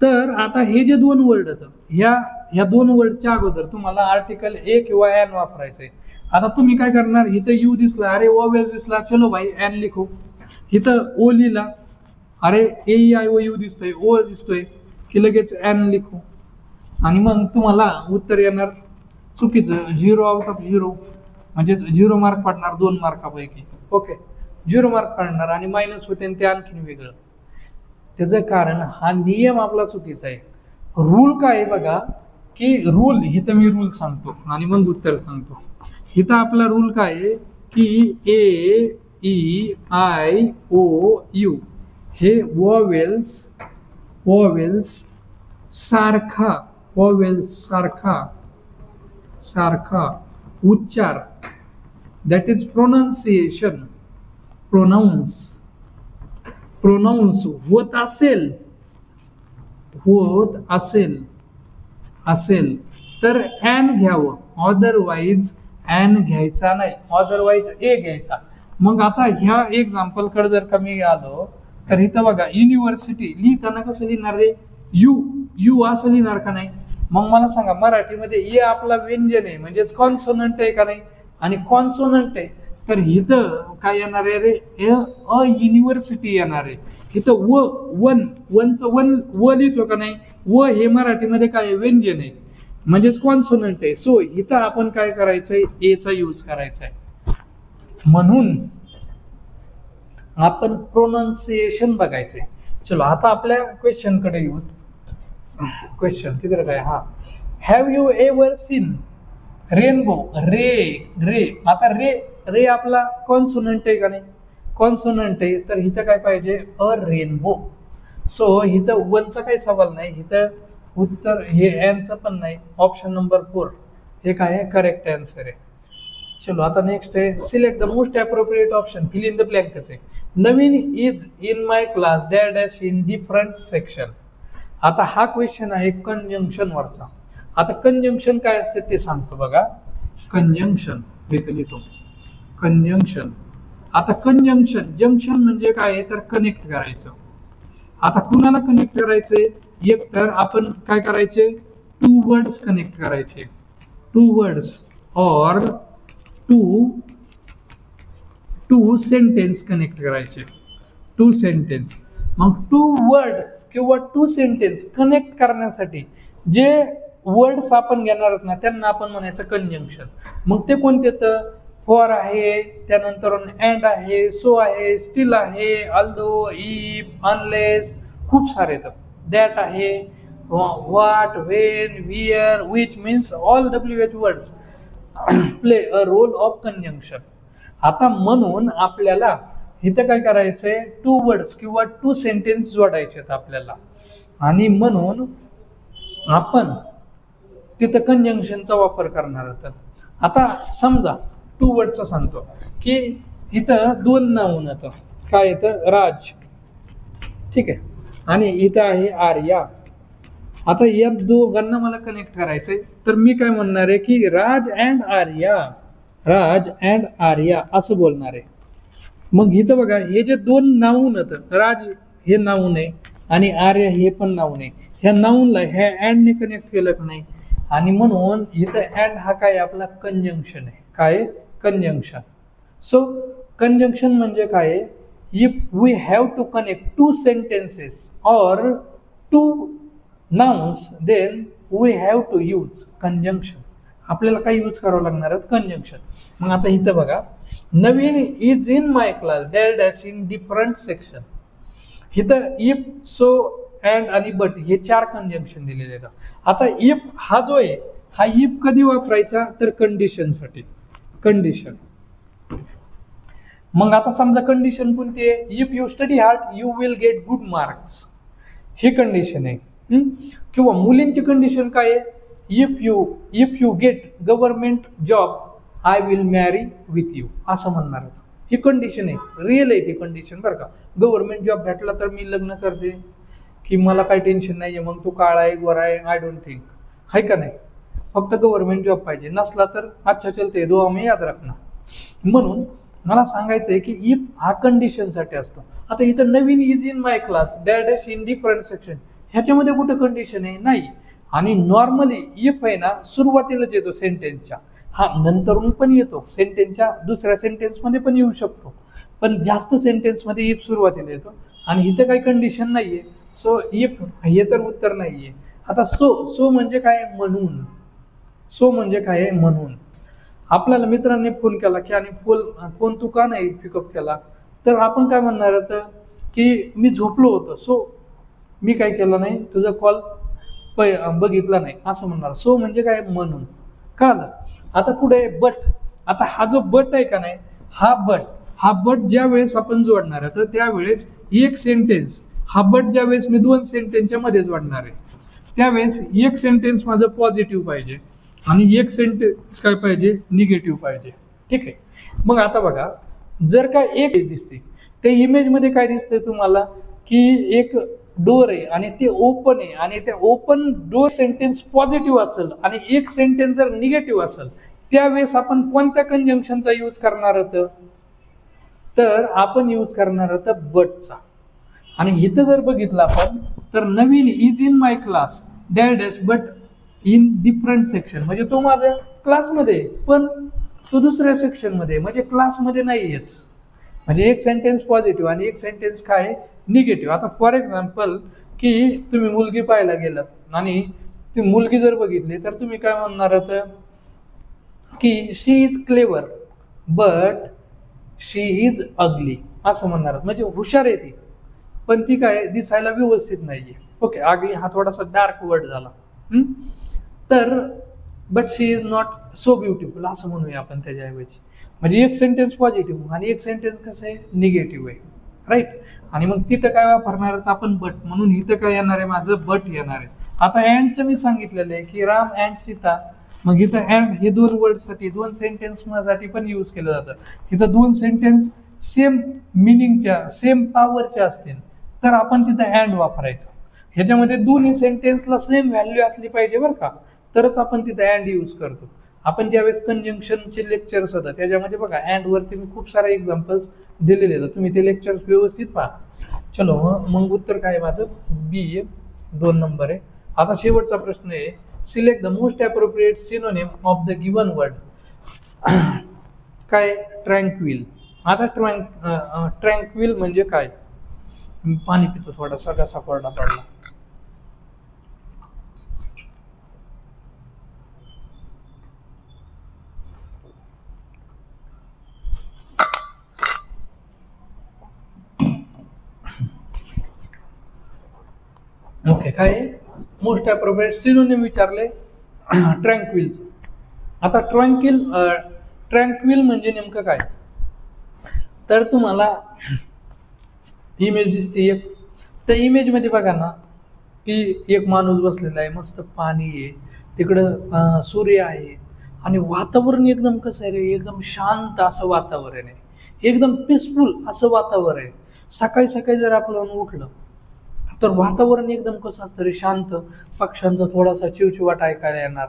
तर आता हे जे 2 वर्ड आहेत ह्या 2 वर्डच्या अगोदर तुम्हाला आर्टिकल ए किंवा एन वापरायचंय. आता तुम्ही काय करणार? इथं यू दिसला, अरे वॉवेल्स दिसला, चलो भाई एन लिखो. इथं ओ लिहिला, अरे ए ई आय ओ यू दिसतोय, ओ दिसतोय की लगेच एन लिखो. आणि मग तुम्हाला उत्तर येणार चुकीचं, 0 आउट ऑफ 0 म्हणजे 0 मार्क पडणार 2 मार्कापैकी. ओके. 0 मार्क काढणार आणि मायनस होते आणि ते आणखीन वेगळं. त्याचं कारण हा नियम आपला चुकीचा आहे. रूल काय आहे बघा, की रूल इथं मी रूल सांगतो आणि मग उत्तर सांगतो. इथं आपला रूल काय आहे की A, E, I, O, U हे वॉवेल्स सारखा उच्चार, दॅट इज प्रोनाउन्सिएशन, प्रोनाऊन्स होत असेल तर ॲन घ्यावं, अदरवाईज ॲन घ्यायचा नाही, अदरवाईज ए घ्यायचा. मग आता ह्या एक्झाम्पल कडे जर का मी आलो तर इथं बघा युनिव्हर्सिटी लिहिताना कसं लिहिणार रे, यू असं लिहिणार का नाही. मग मला सांगा मराठीमध्ये ए आपला व्यंजन आहे म्हणजेच कॉन्सोनंट आहे का नाही, आणि कॉन्सोनंट आहे तर इथं काय येणार आहे रे, अ युनिव्हर्सिटी येणार आहे. इथं व लिहितो का नाही, व हे मराठीमध्ये काय व्यंजन आहे म्हणजेच कॉन्सोनंट आहे. सो इथं आपण काय करायचंय, एचा यूज करायचा आहे. म्हणून आपण प्रोनाउन्सिएशन बघायचंय. चलो आता आपल्या क्वेश्चन कडे येऊ. क्वेश्चन किती काय, हा, have you ever seen rainbow, रे आता रे आपला कॉन्सोनंट आहे का नाही, कॉन्सोनंट आहे तर इथं काय पाहिजे, अ रेनबो. सो इथं वनचा काही सवाल नाही, इथं उत्तर हे एनचं पण नाही. ऑप्शन नंबर 4 हे काय आहे, करेक्ट आन्सर आहे. चलो आता नेक्स्ट आहे, select the most appropriate option, fill in the ब्लँकच आहे. Navin is in my class dash in different section. आता हा क्वेश्चन आहे कंजंक्शन वरचा. आता कंजंक्शन काय असते ते सांगतो बघा. कंजंक्शन लिहितो, कंजंक्शन. आता जंक्शन म्हणजे काय आहे तर कनेक्ट करायचं. आता कुणाला कनेक्ट करायचंय, एक तर आपण काय करायचे, 2 वर्ड्स कनेक्ट करायचे, 2 वर्ड्स और 2 सेंटेन्स कनेक्ट करायचे, 2 सेंटेन्स. मग 2 वर्ड्स किंवा 2 सेंटेन्स कनेक्ट करण्यासाठी जे वर्ड्स आपण घेणार आहोत ना त्यांना आपण म्हणायचं कंजंक्शन. मग ते कोणते, तर फॉर आहे, त्यानंतर अँड आहे, सो आहे, स्टील आहे, अल्दो, इफ, अनलेस, खूप सारे तर दॅट आहे, what, when, where, which means all WH words play a role of conjunction. आता म्हणून आपल्याला इथं काय करायचंय, 2 वर्ड्स किंवा 2 सेंटेन्स जोडायचे आहेत आपल्याला, आणि म्हणून आपण तिथं कंजंक्शनचा वापर करणार आहोत. आता समजा 2 वर्डचं सांगतो की इथं 2 नाऊन येतं, काय येतं, राज, ठीक आहे, आणि इथं आहे आर्या. आता या दोघांना मला कनेक्ट करायचंय तर मी काय म्हणणार आहे की राज अँड आर्या असं बोलणार आहे. मग इथं बघा हे जे 2 नाऊन येतं, राज हे नाऊन आहे आणि आर्या हे पण नाऊन आहे. ह्या नाऊनला ह्या अँडने कनेक्ट केलं का नाही, आणि म्हणून इथं अँड हा काय आपला कंजंक्शन आहे. काय कंजंक्शन. सो कंजंक्शन म्हणजे काय, if we have to connect 2 sentences और 2 nouns then we have to use conjunction. आपल्याला काय यूज करावं लागणार आहे, कंजंक्शन. मग आता इथं बघा, Navin is in my class dash in different section. इथं इफ, सो, अँड आणि बट हे 4 कंजंक्शन दिलेले आहेत. आता इफ हा जो आहे हा इफ कधी वापरायचा तर कंडिशनसाठी, कंडिशन. मग आता समजा कंडिशन कोणती आहे, if you study hard you will get good marks, he condition आहे. किंवा मुलींची कंडिशन काय आहे, if you get government job I will मॅरी विथ यू असं म्हणणार. ही कंडिशन आहे, रिअल आहे ती कंडिशन बरं का. गव्हर्नमेंट जॉब भेटला तर मी लग्न करते, की मला काही टेन्शन नाही आहे, मग तू काळा आहे, गोरा आहे, आय डोंट थिंक, आहे का नाही, फक्त गव्हर्नमेंट जॉब पाहिजे, नसला तर अच्छा चलते, दुआ में याद रखना. म्हणून मला सांगायचं आहे की इफ हा कंडिशनसाठी असतो. आता इथं Navin is in my class dash in different section, ह्याच्यामध्ये कुठं कंडिशन आहे नाही. आणि नॉर्मली इफ आहे ना सुरुवातीलाच येतो सेंटेन्सच्या, हा नंतरून पण येतो, सेंटेन्सच्या दुसऱ्या सेंटेन्समध्ये पण येऊ शकतो, पण जास्त सेंटेन्समध्ये इफ सुरुवातीला येतो. आणि इथं काही कंडिशन नाहीये, सो इफ हे तर उत्तर नाहीये. आता सो म्हणजे काय, म्हणून. सो म्हणजे काय, म्हणून. आपल्याला मित्रांनी फोन केला की आणि फोन तू का नाही पिकअप केला, तर आपण काय म्हणणार होतं की मी झोपलो होतो, सो मी काय केलं नाही, तुझा कॉल बघितला नाही असं म्हणणार. सो म्हणजे काय, म्हणून. कळलं? आता पुढे बट. आता हा जो बट आहे का नाही, हा बट ज्या वेळेस आपण जोडणार आहे तर त्यावेळेस एक सेंटेन्स, हा बट ज्या वेळेस मी 2 सेंटेन्सच्या मध्ये जोडणार आहे त्यावेळेस एक सेंटेन्स माझं पॉझिटिव्ह पाहिजे आणि एक सेंटेन्स काय पाहिजे, निगेटिव्ह पाहिजे. ठीक आहे. मग आता बघा, जर का एक दिसते त्या इमेजमध्ये काय दिसतंय तुम्हाला की एक डोर आहे आणि ते ओपन आहे आणि त्या ओपन डोर सेंटेन्स पॉझिटिव्ह असेल आणि एक सेंटेन्स जर निगेटिव्ह असेल त्यावेळेस आपण कोणत्या कंजंक्शनचा यूज करणार होतं, तर आपण यूज करणार होतं बटचा. आणि इथं जर बघितलं आपण तर Navin is in my class dash but in different section, म्हणजे तो माझ्या क्लासमध्ये पण तो दुसऱ्या सेक्शनमध्ये, म्हणजे क्लासमध्ये नाहीयेच. म्हणजे एक सेंटेन्स पॉझिटिव्ह आणि एक सेंटेन्स काय, निगेटिव्ह. आता फॉर एक्झाम्पल की तुम्ही मुलगी पाहायला गेलात आणि ती मुलगी जर बघितली तर तुम्ही काय म्हणणार आहात की she is clever but she is ugly असं म्हणणार. म्हणजे हुशार आहे ती पण ती काय दिसायला व्यवस्थित नाहीये. ओके, अगली हा थोडासा डार्क वर्ड झाला. तर but she is not so beautiful असं म्हणूया आपण त्याच्याऐवजी. म्हणजे एक सेंटेन्स पॉझिटिव्ह आणि एक सेंटेन्स कसं आहे, निगेटिव्ह आहे. राईट. आणि मग तिथं काय वापरणार आहोत आपण, बट. म्हणून इथं काय येणार आहे, माझं बट येणार आहे. आता अँडचं मी सांगितलेलं आहे की राम अँड सीता, मग इथं अँड हे 2 वर्डसाठी 2 सेंटेन्ससाठी पण यूज केलं जातं. इथं 2 सेंटेन्स सेम मिनिंगच्या सेम पॉवरच्या असतील तर आपण तिथं अँड वापरायचं. ह्याच्यामध्ये दोन्ही सेंटेन्सला सेम व्हॅल्यू असली पाहिजे बरं का, तरच आपण तिथं अँड यूज करतो. आपण ज्यावेळेस कंजंक्शनचे लेक्चर्स होतं त्याच्यामध्ये बघा अँडवरती मी खूप सारे एक्झाम्पल्स दिलेले, तुम्ही ते लेक्चर्स व्यवस्थित पहा. चलो मग उत्तर काय माझं, बी आहे, 2 नंबर आहे. आता शेवटचा प्रश्न आहे, select the most appropriate synonym of the given word. काय, ट्रँक्विल. आता ट्रँक्विल म्हणजे काय, मी पाणी पितो, थोडासा घसा कोरडा पडला. ओके, काय मोस्ट अप्रोप्रिएट सिनोनिम विचारले ट्रँक्विलचं. आता ट्रँक्विल म्हणजे नेमकं काय, तर तुम्हाला इमेज दिसते एक, त्या इमेजमध्ये बघा ना की एक माणूस बसलेला आहे, मस्त पाणी आहे, तिकडं सूर्य आहे आणि वातावरण एकदम कसं आहे रे, एकदम शांत असं वातावरण आहे, एकदम पीसफुल असं वातावरण आहे. सकाळी सकाळी जर आपलं उठलं तर वातावरण एकदम कसं असतं रे, शांत, पक्ष्यांचा थोडासा चिवचिवाट ऐकायला येणार,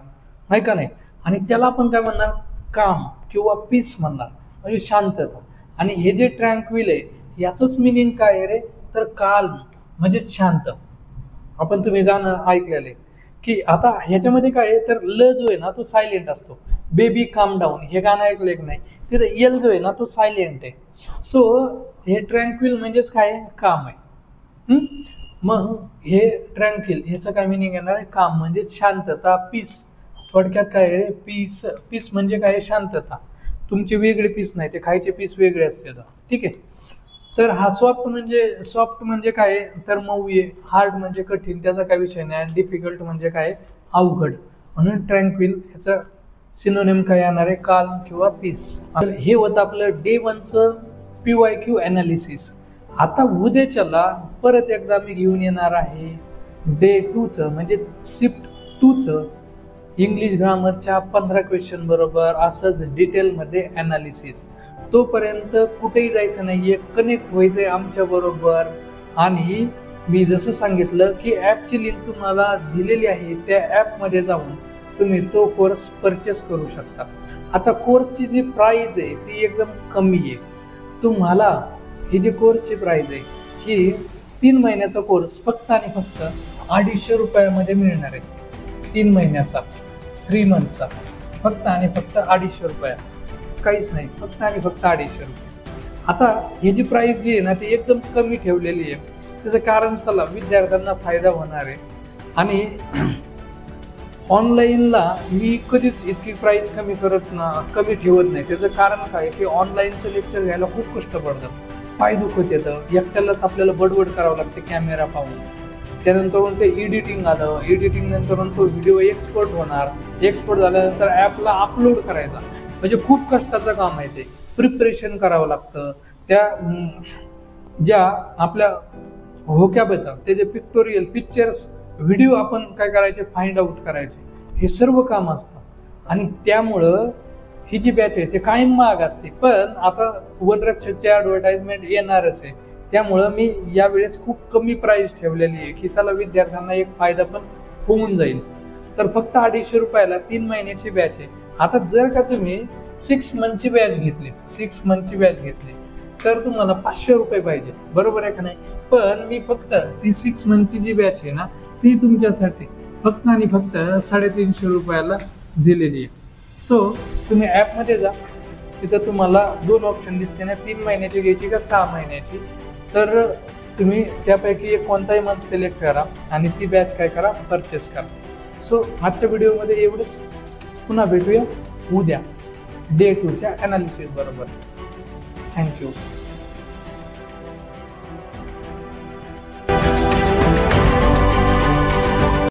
आहे का नाही. आणि त्याला आपण काय म्हणणार, काम किंवा पीस म्हणणार, म्हणजे शांतता. आणि हे जे ट्रँक्विल आहे याचंच मिनिंग काय आहे रे, तर काल्म म्हणजे शांत. आपण तुम्ही गाणं ऐकलेलं आहे की आता ह्याच्यामध्ये काय आहे, तर ल जो आहे ना तो सायलेंट असतो. बेबी काम डाऊन हे गाणं ऐकलं की नाही, तिथे एल जो आहे ना तो सायलेंट आहे. सो हे ट्रँक्विल म्हणजेच काय, काम आहे. मग हे ट्रँक्विल ह्याचं काय मिनिंग येणार आहे, काम म्हणजे शांतता, पीस. थोडक्यात काय आहे, पीस म्हणजे काय, शांतता. तुमचे वेगळे पीस नाही, ते खायचे पीस वेगळे असते. ठीक आहे. तर हा सॉफ्ट म्हणजे काय, तर मऊ आहे. हार्ड म्हणजे कठीण, त्याचा काय विषय नाही. आणि डिफिकल्ट म्हणजे काय, अवघड. म्हणून ट्रँक्विल ह्याचं सिनोनिम काय येणार आहे, काल्म किंवा पीस. तर हे होतं आपलं डे 1चं PYQ ॲनालिसिस. आता उद्याच्याला परत एकदा मी घेऊन येणार आहे डे 2चं म्हणजे शिफ्ट 2चं इंग्लिश ग्रामरच्या 15 क्वेश्चन बरोबर असंच डिटेलमध्ये ॲनालिसिस. तोपर्यंत कुठेही जायचं नाहीये, कनेक्ट व्हायचंय आमच्या बरोबर. आणि मी जसं सांगितलं की ॲपची लिंक तुम्हाला दिलेली आहे, त्या ॲपमध्ये जाऊन तुम्ही तो कोर्स परचेस करू शकता. आता कोर्सची जी प्राईज आहे ती एकदम कमी आहे. तुम्हाला ही जी कोर्सची प्राईज आहे ही 3 महिन्याचा कोर्स फक्त आणि फक्त 250 रुपयामध्ये मिळणार आहे. 3 महिन्याचा, 3 मंथचा, फक्त आणि फक्त 250 रुपया, काहीच नाही, फक्त आणि फक्त 250 रुपये. आता ही जी प्राईस जी आहे ना ती एकदम कमी ठेवलेली आहे. त्याचं कारण चला विद्यार्थ्यांना फायदा होणार आहे. आणि ऑनलाईनला मी कधीच इतकी प्राईस कमी ठेवत नाही. त्याचं कारण काय की ऑनलाईनचं लेक्चर घ्यायला खूप कष्ट पडतात. पाय दुखत येतं, एकट्यालाच आपल्याला बडबड करावं लागते कॅमेरा पाहून. त्यानंतर ते एडिटिंग आलं, एडिटिंग नंतर तो व्हिडिओ एक्सपोर्ट होणार, एक्सपोर्ट झाल्यानंतर ॲपला अपलोड करायचा, म्हणजे खूप कष्टाचं काम आहे ते. प्रिपरेशन करावं लागतं. त्या ज्या आपल्या व्होकॅब येतात त्याचे पिक्टोरियल पिक्चर्स व्हिडिओ आपण काय करायचे, फाइंड आउट करायचे, हे सर्व काम असतं. आणि त्यामुळं ही जी बॅच आहे ते कायम महाग असते. पण आता वनरक्षकची ॲडव्हर्टाइजमेंट येणारच आहे, त्यामुळं मी यावेळेस खूप कमी प्राइस ठेवलेली आहे की चला विद्यार्थ्यांना एक फायदा पण होऊन जाईल. तर फक्त 250 रुपयाला 3 महिन्याची बॅच आहे. आता जर का तुम्ही 6 मंथची बॅच घेतली, 6 मंथची बॅच घेतली तर तुम्हाला 500 रुपये पाहिजे, बरोबर आहे का नाही. पण मी फक्त ती 6 मंथची जी बॅच आहे ना ती तुमच्यासाठी फक्त आणि फक्त 350 रुपयाला दिलेली आहे. सो तुम्ही ॲपमध्ये जा, तिथं तुम्हाला 2 ऑप्शन दिसते ना, 3 महिन्याची घ्यायची का 6 महिन्याची. तर तुम्ही त्यापैकी एक कोणताही मंथ सिलेक्ट करा आणि ती बॅच काय करा, परचेस करा. सो आजच्या व्हिडिओमध्ये एवढंच. पुन्हा भेटूया उद्या डे 2च्या ॲनालिसिस बरोबर. थँक्यू.